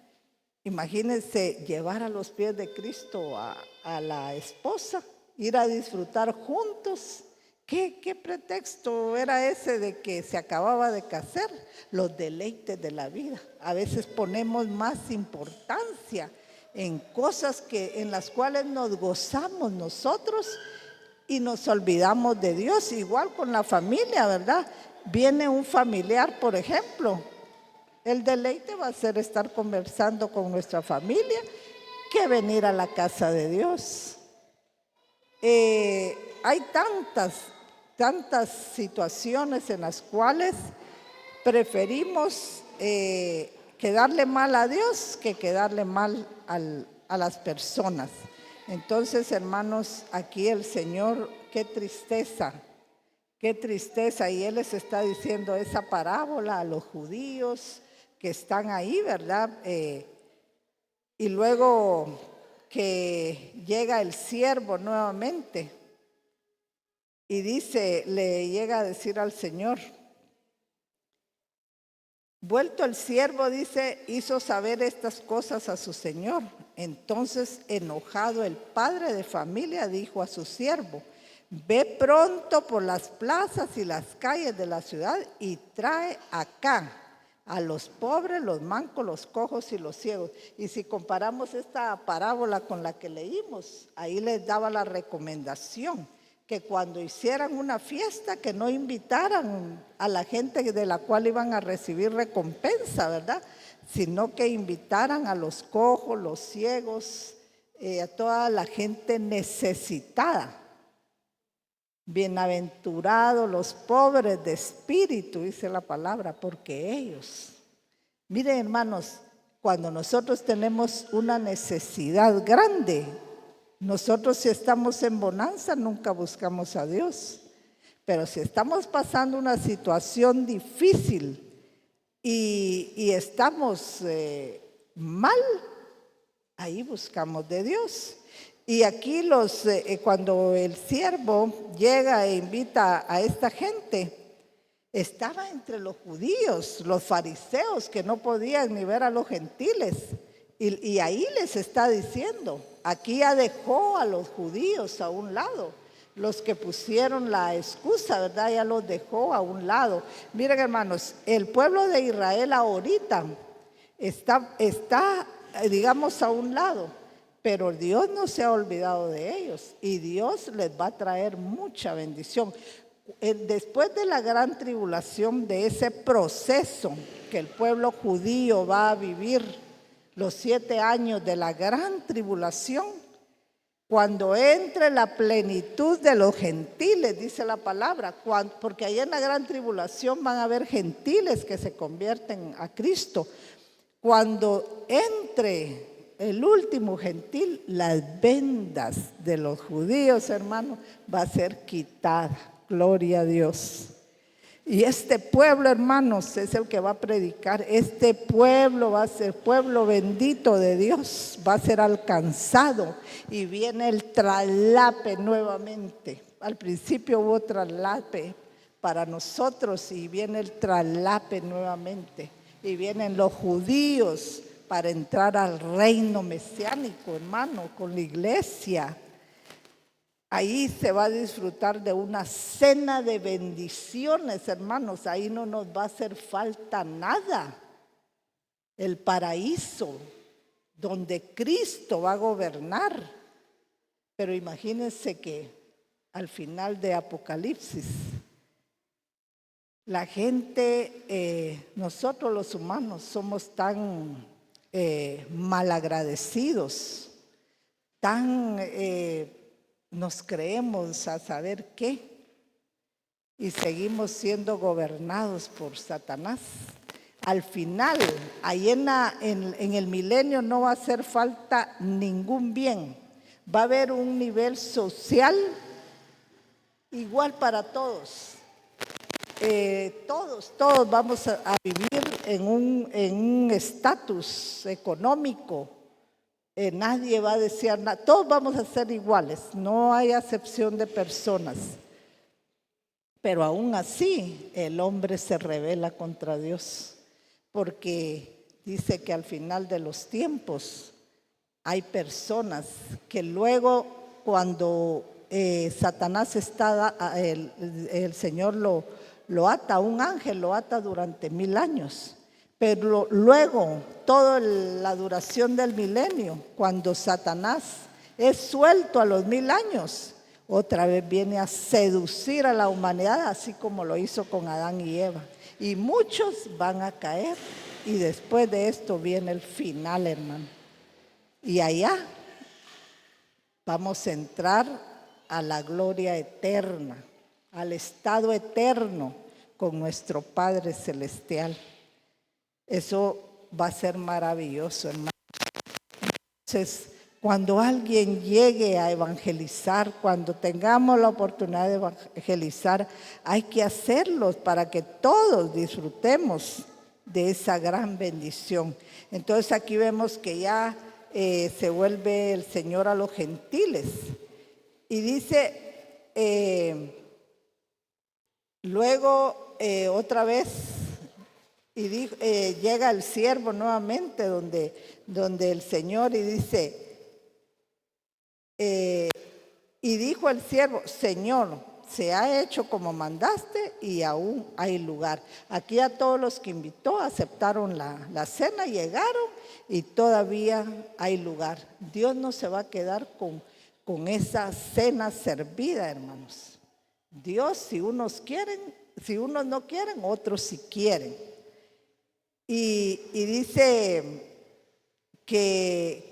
Speaker 1: Imagínense llevar a los pies de Cristo a la esposa, ir a disfrutar juntos. ¿Qué pretexto era ese de que se acababa de casar? Los deleites de la vida. A veces ponemos más importancia en cosas en las cuales nos gozamos nosotros y nos olvidamos de Dios. Igual con la familia, ¿verdad? Viene un familiar, por ejemplo, el deleite va a ser estar conversando con nuestra familia que venir a la casa de Dios. Hay tantas situaciones en las cuales preferimos quedarle mal a Dios que quedarle mal a las personas. Entonces, hermanos, aquí el Señor, qué tristeza, y Él les está diciendo esa parábola a los judíos que están ahí, ¿verdad? Y luego que llega el siervo nuevamente y dice, le llega a decir al Señor, vuelto el siervo, dice, hizo saber estas cosas a su señor. Entonces, enojado el padre de familia dijo a su siervo, ve pronto por las plazas y las calles de la ciudad y trae acá a los pobres, los mancos, los cojos y los ciegos. Y si comparamos esta parábola con la que leímos, ahí les daba la recomendación que cuando hicieran una fiesta, que no invitaran a la gente de la cual iban a recibir recompensa, ¿verdad? Sino que invitaran a los cojos, los ciegos, a toda la gente necesitada. Bienaventurados los pobres de espíritu, dice la palabra, porque ellos. Miren, hermanos, cuando nosotros tenemos una necesidad grande, nosotros si estamos en bonanza nunca buscamos a Dios. Pero si estamos pasando una situación difícil y estamos mal, ahí buscamos de Dios. Y aquí cuando el siervo llega e invita a esta gente, estaba entre los judíos, los fariseos, que no podían ni ver a los gentiles. Y ahí les está diciendo, aquí ya dejó a los judíos a un lado. Los que pusieron la excusa, ¿verdad? Ya los dejó a un lado. Miren, hermanos, el pueblo de Israel ahorita está, digamos, a un lado. Pero Dios no se ha olvidado de ellos y Dios les va a traer mucha bendición. Después de la gran tribulación, de ese proceso que el pueblo judío va a vivir, los 7 años de la gran tribulación, cuando entre la plenitud de los gentiles, dice la palabra, porque ahí en la gran tribulación van a haber gentiles que se convierten a Cristo. Cuando entre el último gentil, las vendas de los judíos, hermano, va a ser quitada. Gloria a Dios. Y este pueblo, hermanos, es el que va a predicar. Este pueblo va a ser pueblo bendito de Dios, va a ser alcanzado. Y viene el traslape nuevamente. Al principio hubo traslape para nosotros y viene el traslape nuevamente. Y vienen los judíos para entrar al reino mesiánico, hermano, con la iglesia. Ahí se va a disfrutar de una cena de bendiciones, hermanos. Ahí no nos va a hacer falta nada. El paraíso, donde Cristo va a gobernar. Pero imagínense que al final de Apocalipsis, la gente, nosotros los humanos somos tan malagradecidos, tan nos creemos a saber qué y seguimos siendo gobernados por Satanás. Al final, ahí en el milenio no va a hacer falta ningún bien. Va a haber un nivel social igual para todos. Todos vamos a vivir en un estatus económico. Nadie va a desear nada. Todos vamos a ser iguales. No hay acepción de personas. Pero aún así, el hombre se rebela contra Dios. Porque dice que al final de los tiempos hay personas que luego cuando Satanás está, el Señor lo ata, un ángel lo ata durante 1000 años. Pero luego, toda la duración del milenio, cuando Satanás es suelto a los 1000 años, otra vez viene a seducir a la humanidad, así como lo hizo con Adán y Eva. Y muchos van a caer, y después de esto viene el final, hermano. Y allá vamos a entrar a la gloria eterna, al estado eterno con nuestro Padre Celestial. Eso va a ser maravilloso, hermano. Entonces, cuando alguien llegue a evangelizar, cuando tengamos la oportunidad de evangelizar, hay que hacerlo para que todos disfrutemos de esa gran bendición. Entonces aquí vemos que ya se vuelve el Señor a los gentiles. Y dice, luego otra vez, y llega el siervo nuevamente donde el Señor y dice, y dijo el siervo, Señor, se ha hecho como mandaste y aún hay lugar. Aquí a todos los que invitó aceptaron la cena, llegaron y todavía hay lugar. Dios no se va a quedar con esa cena servida, hermanos. Dios, si unos no quieren, otros sí quieren. Y dice que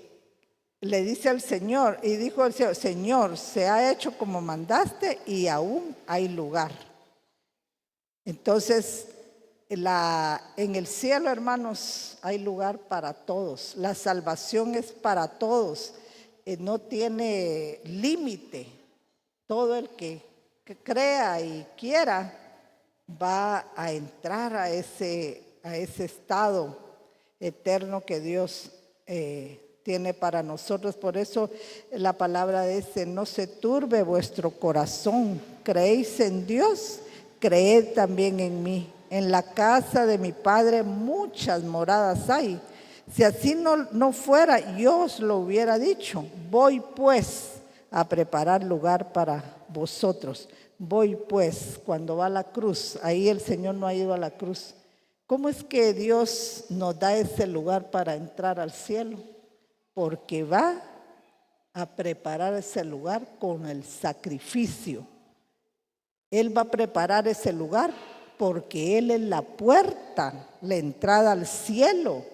Speaker 1: le dice al Señor, y dijo el Señor, Señor, se ha hecho como mandaste y aún hay lugar. Entonces, en el cielo, hermanos, hay lugar para todos. La salvación es para todos. No tiene límite. Todo el que crea y quiera va a entrar a ese estado eterno que Dios tiene para nosotros. Por eso la palabra dice, no se turbe vuestro corazón. ¿Creéis en Dios? Creed también en mí. En la casa de mi Padre muchas moradas hay. Si así no fuera, yo os lo hubiera dicho. Voy pues a preparar lugar para vosotros. Voy pues, cuando va a la cruz, ahí el Señor no ha ido a la cruz. ¿Cómo es que Dios nos da ese lugar para entrar al cielo? Porque va a preparar ese lugar con el sacrificio. Él va a preparar ese lugar porque Él es la puerta, la entrada al cielo.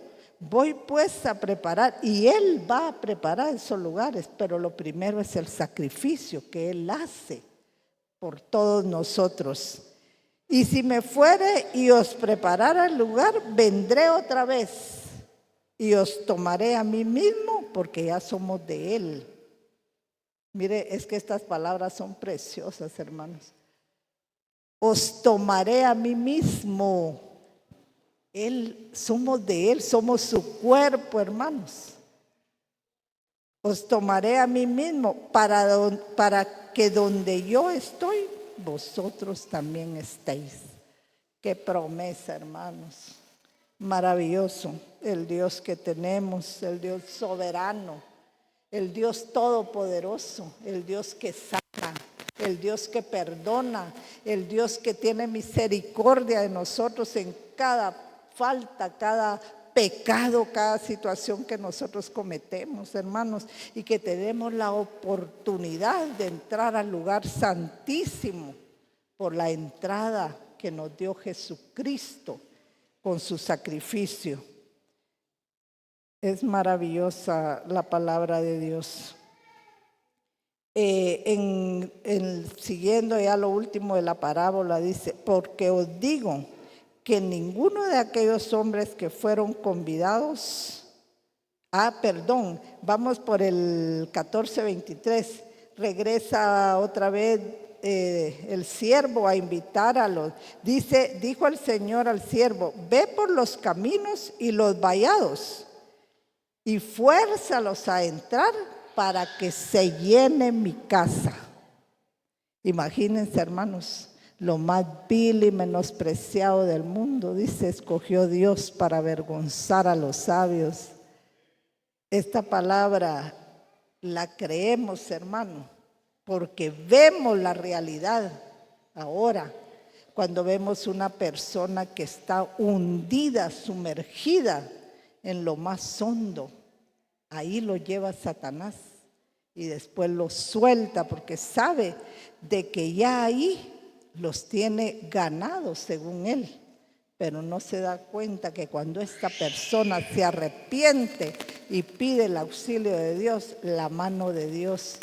Speaker 1: Voy pues a preparar, y Él va a preparar esos lugares, pero lo primero es el sacrificio que Él hace por todos nosotros. Y si me fuere y os preparara el lugar, vendré otra vez y os tomaré a mí mismo, porque ya somos de Él. Mire, es que estas palabras son preciosas, hermanos. Os tomaré a mí mismo. Somos de Él, somos su cuerpo, hermanos. Os tomaré a mí mismo para que donde yo estoy, vosotros también estéis. Qué promesa, hermanos. Maravilloso el Dios que tenemos, el Dios soberano, el Dios todopoderoso, el Dios que sana, el Dios que perdona, el Dios que tiene misericordia de nosotros en cada falta, cada pecado, cada situación que nosotros cometemos, hermanos, y que tenemos la oportunidad de entrar al lugar santísimo por la entrada que nos dio Jesucristo con su sacrificio. Es maravillosa la palabra de Dios. Siguiendo ya lo último de la parábola, dice, porque os digo que ninguno de aquellos hombres que fueron convidados, vamos por el 14:23, regresa otra vez el siervo a invitar a los, dijo el Señor al siervo, ve por los caminos y los vallados y fuérzalos a entrar para que se llene mi casa. Imagínense, hermanos, lo más vil y menospreciado del mundo, dice, escogió Dios para avergonzar a los sabios. Esta palabra la creemos, hermano, porque vemos la realidad ahora. Cuando vemos una persona que está hundida, sumergida en lo más hondo, ahí lo lleva Satanás y después lo suelta porque sabe de que ya ahí los tiene ganados según él, pero no se da cuenta que cuando esta persona se arrepiente y pide el auxilio de Dios, la mano de Dios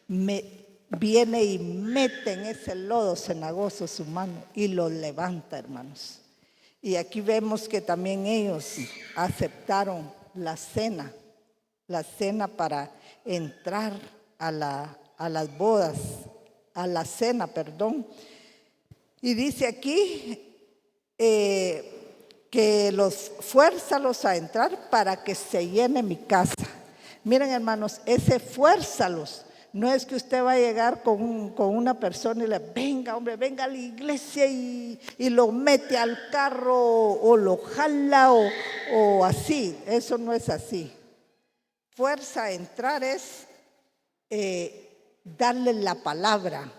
Speaker 1: viene y mete en ese lodo cenagoso su mano y lo levanta, hermanos. Y aquí vemos que también ellos aceptaron la cena para entrar a las bodas, a la cena, perdón. Y dice aquí que fuérzalos a entrar para que se llene mi casa. Miren, hermanos, ese fuérzalos no es que usted va a llegar con una persona y le venga, hombre, venga a la iglesia y lo mete al carro o lo jala o así. Eso no es así. Fuerza a entrar es darle la palabra,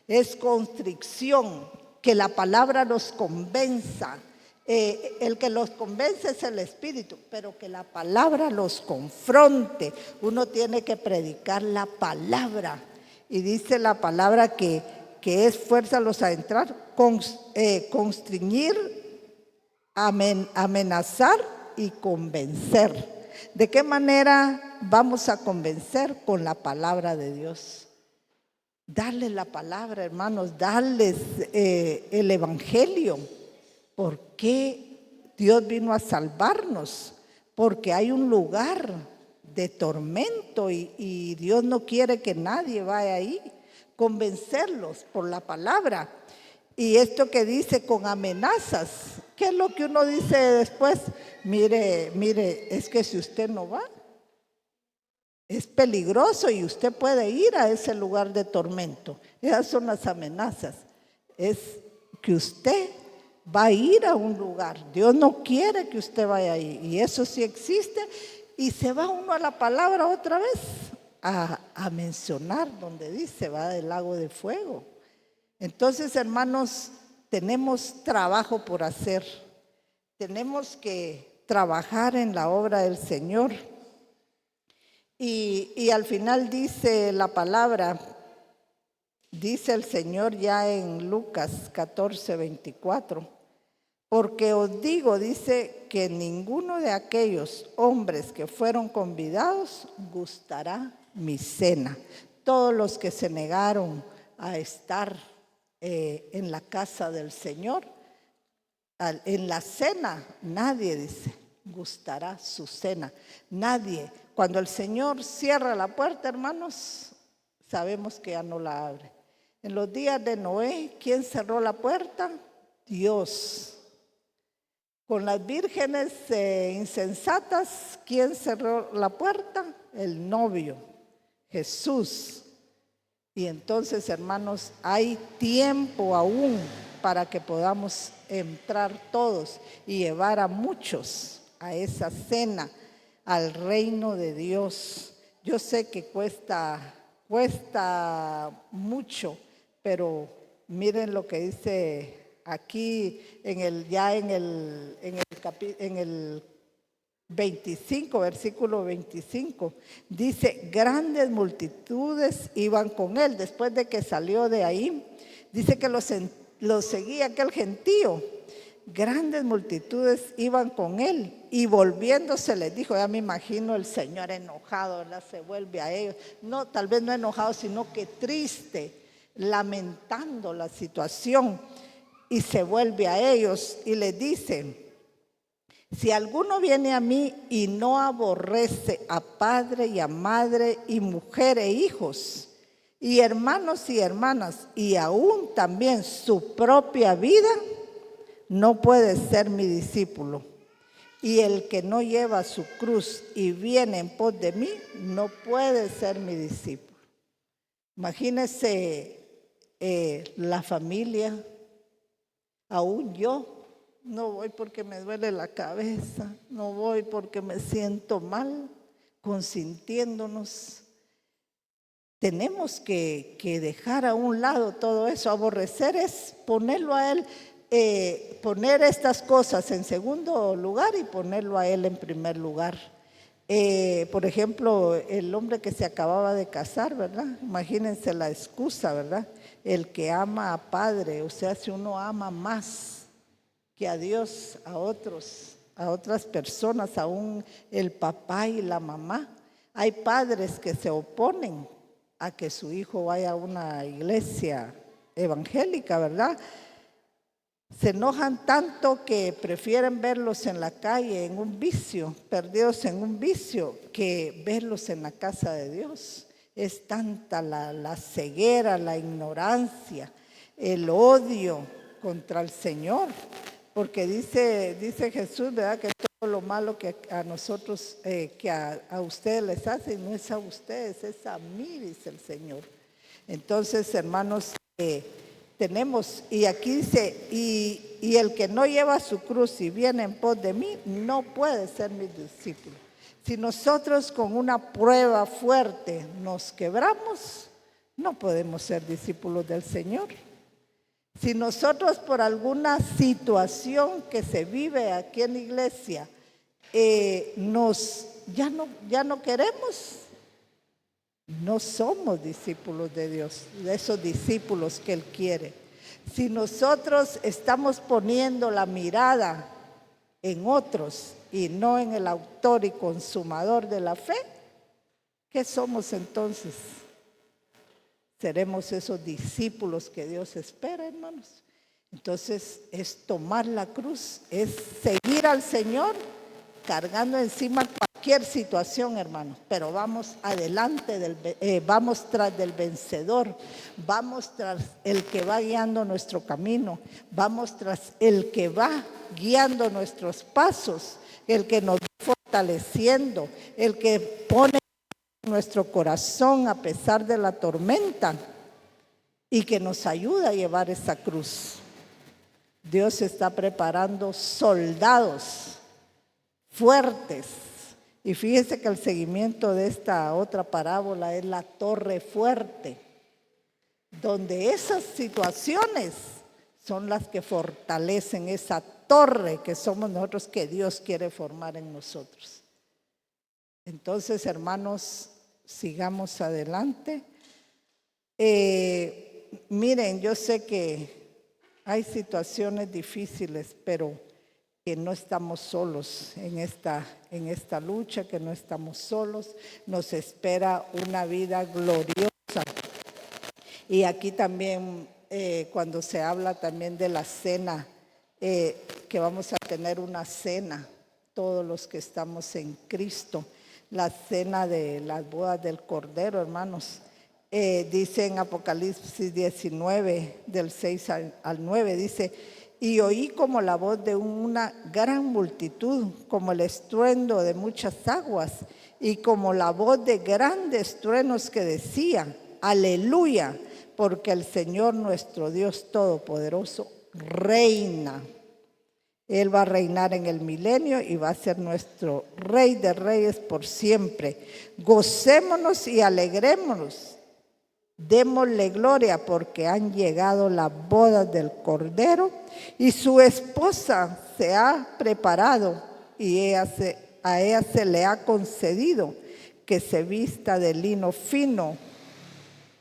Speaker 1: es constricción, que la palabra nos convenza, el que los convence es el Espíritu, pero que la palabra los confronte. Uno tiene que predicar la palabra. Y dice la palabra que es fuerza los a entrar, constriñir, amenazar y convencer. ¿De qué manera vamos a convencer? Con la palabra de Dios. Darles la palabra, hermanos, darles el evangelio. ¿Por qué Dios vino a salvarnos? Porque hay un lugar de tormento y Dios no quiere que nadie vaya ahí. Convencerlos por la palabra. Y esto que dice con amenazas, ¿qué es lo que uno dice después? Mire, es que si usted no va, es peligroso y usted puede ir a ese lugar de tormento. Esas son las amenazas. Es que usted va a ir a un lugar. Dios no quiere que usted vaya ahí. Y eso sí existe. Y se va uno a la palabra otra vez a mencionar donde dice, va del lago de fuego. Entonces, hermanos, tenemos trabajo por hacer. Tenemos que trabajar en la obra del Señor. Y al final dice la palabra, dice el Señor ya en Lucas 14:24, porque os digo, dice, que ninguno de aquellos hombres que fueron convidados gustará mi cena. Todos los que se negaron a estar en la casa del Señor, en la cena, nadie dice, gustará su cena. Nadie. Cuando el Señor cierra la puerta, hermanos, sabemos que ya no la abre. En los días de Noé, ¿quién cerró la puerta? Dios. Con las vírgenes insensatas, ¿quién cerró la puerta? El novio, Jesús. Y entonces, hermanos, hay tiempo aún para que podamos entrar todos y llevar a muchos a esa cena, al reino de Dios. Yo sé que cuesta mucho, pero miren lo que dice aquí en el 25, versículo 25, dice, grandes multitudes iban con él. Después de que salió de ahí, dice que los seguía aquel gentío. Grandes multitudes iban con él y volviéndose les dijo, ya me imagino el Señor enojado, ¿verdad? Se vuelve a ellos. No, tal vez no enojado, sino que triste, lamentando la situación, y se vuelve a ellos y les dice, si alguno viene a mí y no aborrece a padre y a madre y mujer e hijos y hermanos y hermanas y aún también su propia vida, no puede ser mi discípulo. Y el que no lleva su cruz y viene en pos de mí, no puede ser mi discípulo. Imagínense la familia, aún yo. No voy porque me duele la cabeza, no voy porque me siento mal, consintiéndonos. Tenemos que dejar a un lado todo eso. Aborrecer es ponerlo a él, poner estas cosas en segundo lugar y ponerlo a él en primer lugar. Por ejemplo, el hombre que se acababa de casar, ¿verdad? Imagínense la excusa, ¿verdad? El que ama a padre, o sea, si uno ama más que a Dios, a otras personas, aún el papá y la mamá. Hay padres que se oponen a que su hijo vaya a una iglesia evangélica, ¿verdad? Se enojan tanto que prefieren verlos en la calle, en un vicio, perdidos en un vicio, que verlos en la casa de Dios. Es tanta la ceguera, la ignorancia, el odio contra el Señor. Porque dice Jesús, ¿verdad? Que todo lo malo que a nosotros, que a ustedes les hacen, no es a ustedes, es a mí, dice el Señor. Entonces, hermanos, tenemos, y aquí dice, y el que no lleva su cruz y viene en pos de mí, no puede ser mi discípulo. Si nosotros con una prueba fuerte nos quebramos, no podemos ser discípulos del Señor. Si nosotros por alguna situación que se vive aquí en la iglesia, ya no queremos, no somos discípulos de Dios, de esos discípulos que Él quiere. Si nosotros estamos poniendo la mirada en otros y no en el autor y consumador de la fe, ¿qué somos entonces? Seremos esos discípulos que Dios espera, hermanos. Entonces es tomar la cruz, es seguir al Señor cargando encima cualquier situación, hermanos, pero vamos adelante, vamos tras del vencedor, vamos tras el que va guiando nuestro camino, vamos tras el que va guiando nuestros pasos, el que nos va fortaleciendo, el que pone nuestro corazón a pesar de la tormenta y que nos ayuda a llevar esa cruz. Dios está preparando soldados fuertes. Y fíjese que el seguimiento de esta otra parábola es la torre fuerte, donde esas situaciones son las que fortalecen esa torre que somos nosotros, que Dios quiere formar en nosotros. Entonces, hermanos, sigamos adelante. Miren, yo sé que hay situaciones difíciles, pero que no estamos solos en esta lucha, que no estamos solos. Nos espera una vida gloriosa. Y aquí también, cuando se habla también de la cena, que vamos a tener una cena, todos los que estamos en Cristo, la cena de las bodas del Cordero, hermanos. Dice en Apocalipsis 19, del 6 al 9, dice: y oí como la voz de una gran multitud, como el estruendo de muchas aguas, y como la voz de grandes truenos que decía: aleluya, porque el Señor nuestro Dios Todopoderoso reina. Él va a reinar en el milenio y va a ser nuestro Rey de Reyes por siempre. Gocémonos y alegrémonos. Démosle gloria, porque han llegado las bodas del Cordero y su esposa se ha preparado, y a ella se le ha concedido que se vista de lino fino,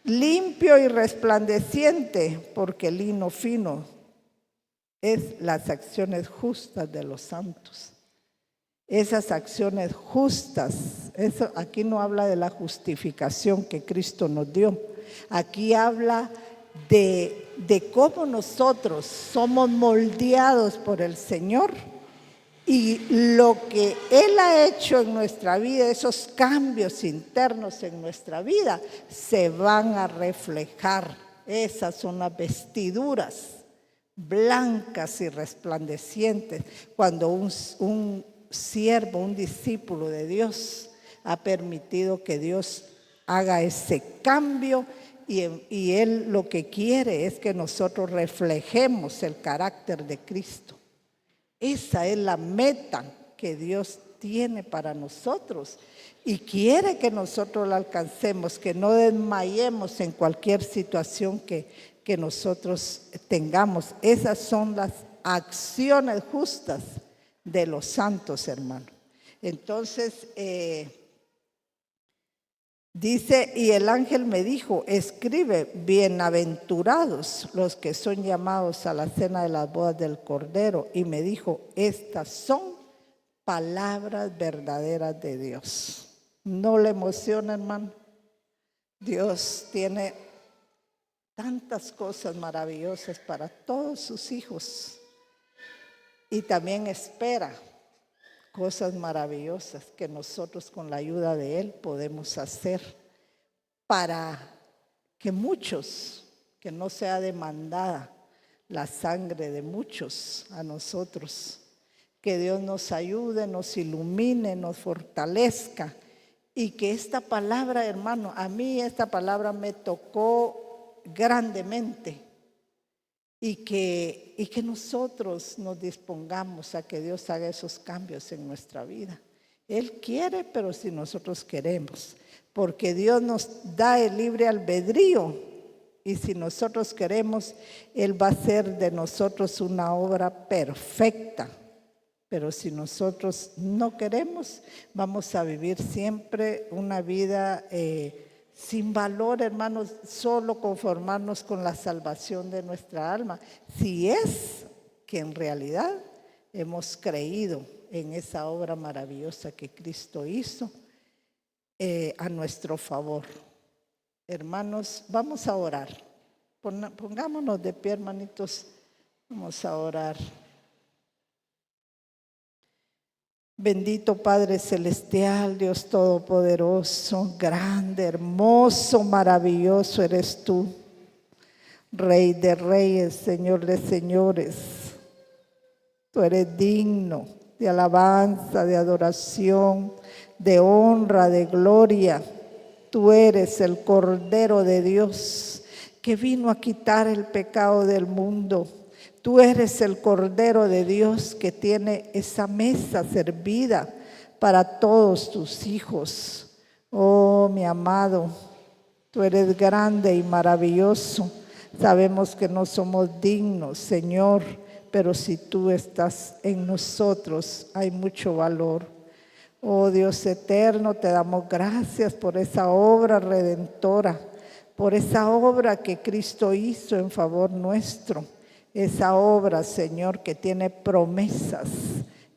Speaker 1: limpio y resplandeciente, porque el lino fino es las acciones justas de los santos. Esas acciones justas, eso aquí no habla de la justificación que Cristo nos dio. Aquí habla de cómo nosotros somos moldeados por el Señor, y lo que Él ha hecho en nuestra vida, esos cambios internos en nuestra vida, se van a reflejar. Esas son las vestiduras blancas y resplandecientes, cuando un siervo, un discípulo de Dios ha permitido que Dios haga ese cambio, y Él lo que quiere es que nosotros reflejemos el carácter de Cristo. Esa es la meta que Dios tiene para nosotros y quiere que nosotros la alcancemos, que no desmayemos en cualquier situación que nosotros tengamos. Esas son las acciones justas de los santos, hermanos. Entonces, dice: y el ángel me dijo: escribe, bienaventurados los que son llamados a la cena de las bodas del Cordero. Y me dijo: estas son palabras verdaderas de Dios. ¿No le emociona, hermano? Dios tiene tantas cosas maravillosas para todos sus hijos, y también espera cosas maravillosas que nosotros, con la ayuda de Él, podemos hacer para que muchos, que no sea demandada la sangre de muchos a nosotros. Que Dios nos ayude, nos ilumine, nos fortalezca, y que esta palabra, hermano, a mí esta palabra me tocó grandemente, y que nosotros nos dispongamos a que Dios haga esos cambios en nuestra vida. Él quiere, pero si nosotros queremos, porque Dios nos da el libre albedrío Y si nosotros queremos, Él va a hacer de nosotros una obra perfecta. Pero si nosotros no queremos, vamos a vivir siempre una vida sin valor, hermanos, solo conformarnos con la salvación de nuestra alma. Si es que en realidad hemos creído en esa obra maravillosa que Cristo hizo a nuestro favor. Hermanos, vamos a orar. Pongámonos de pie, hermanitos. Vamos a orar. Bendito Padre Celestial, Dios Todopoderoso, grande, hermoso, maravilloso eres tú. Rey de reyes, Señor de señores. Tú eres digno de alabanza, de adoración, de honra, de gloria. Tú eres el Cordero de Dios que vino a quitar el pecado del mundo. Tú eres el Cordero de Dios que tiene esa mesa servida para todos tus hijos. Oh, mi amado, tú eres grande y maravilloso. Sabemos que no somos dignos, Señor, pero si tú estás en nosotros, hay mucho valor. Oh Dios eterno, te damos gracias por esa obra redentora, por esa obra que Cristo hizo en favor nuestro. Esa obra, Señor, que tiene promesas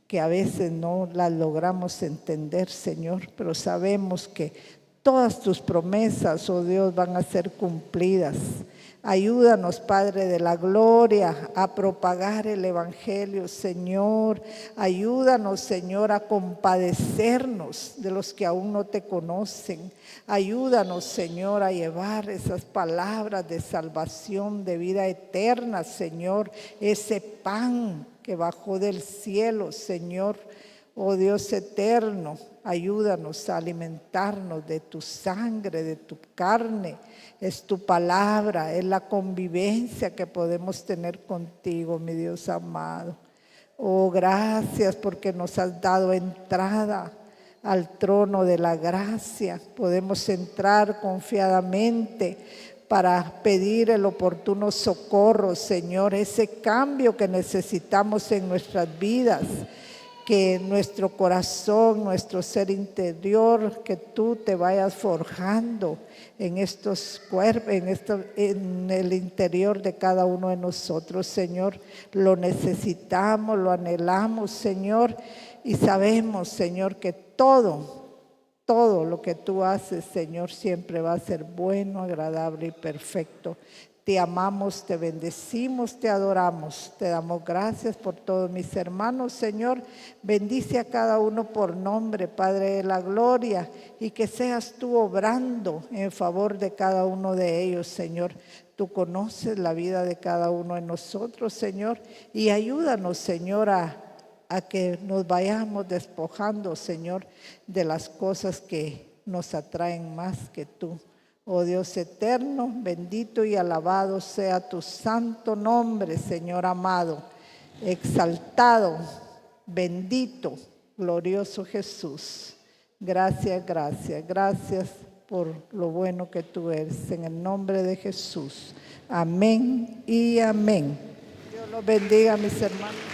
Speaker 1: que a veces no las logramos entender, Señor, pero sabemos que todas tus promesas, oh Dios, van a ser cumplidas. Ayúdanos, Padre de la gloria, a propagar el evangelio, Señor. Ayúdanos, Señor, a compadecernos de los que aún no te conocen. Ayúdanos, Señor, a llevar esas palabras de salvación, de vida eterna, Señor. Ese pan que bajó del cielo, Señor. Oh Dios eterno, ayúdanos a alimentarnos de tu sangre, de tu carne. Es tu palabra, es la convivencia que podemos tener contigo, mi Dios amado. Oh, gracias porque nos has dado entrada al trono de la gracia. Podemos entrar confiadamente para pedir el oportuno socorro, Señor, ese cambio que necesitamos en nuestras vidas. Que nuestro corazón, nuestro ser interior, que tú te vayas forjando en estos cuerpos, en el interior de cada uno de nosotros, Señor. Lo necesitamos, lo anhelamos, Señor, y sabemos, Señor, que todo lo que tú haces, Señor, siempre va a ser bueno, agradable y perfecto. Te amamos, te bendecimos, te adoramos, te damos gracias por todos mis hermanos, Señor. Bendice a cada uno por nombre, Padre de la gloria, y que seas tú obrando en favor de cada uno de ellos, Señor. Tú conoces la vida de cada uno de nosotros, Señor, y ayúdanos, Señor, a que nos vayamos despojando, Señor, de las cosas que nos atraen más que tú. Oh Dios eterno, bendito y alabado sea tu santo nombre, Señor amado, exaltado, bendito, glorioso Jesús. Gracias, gracias, gracias por lo bueno que tú eres. En el nombre de Jesús. Amén y amén. Dios los bendiga, mis hermanos.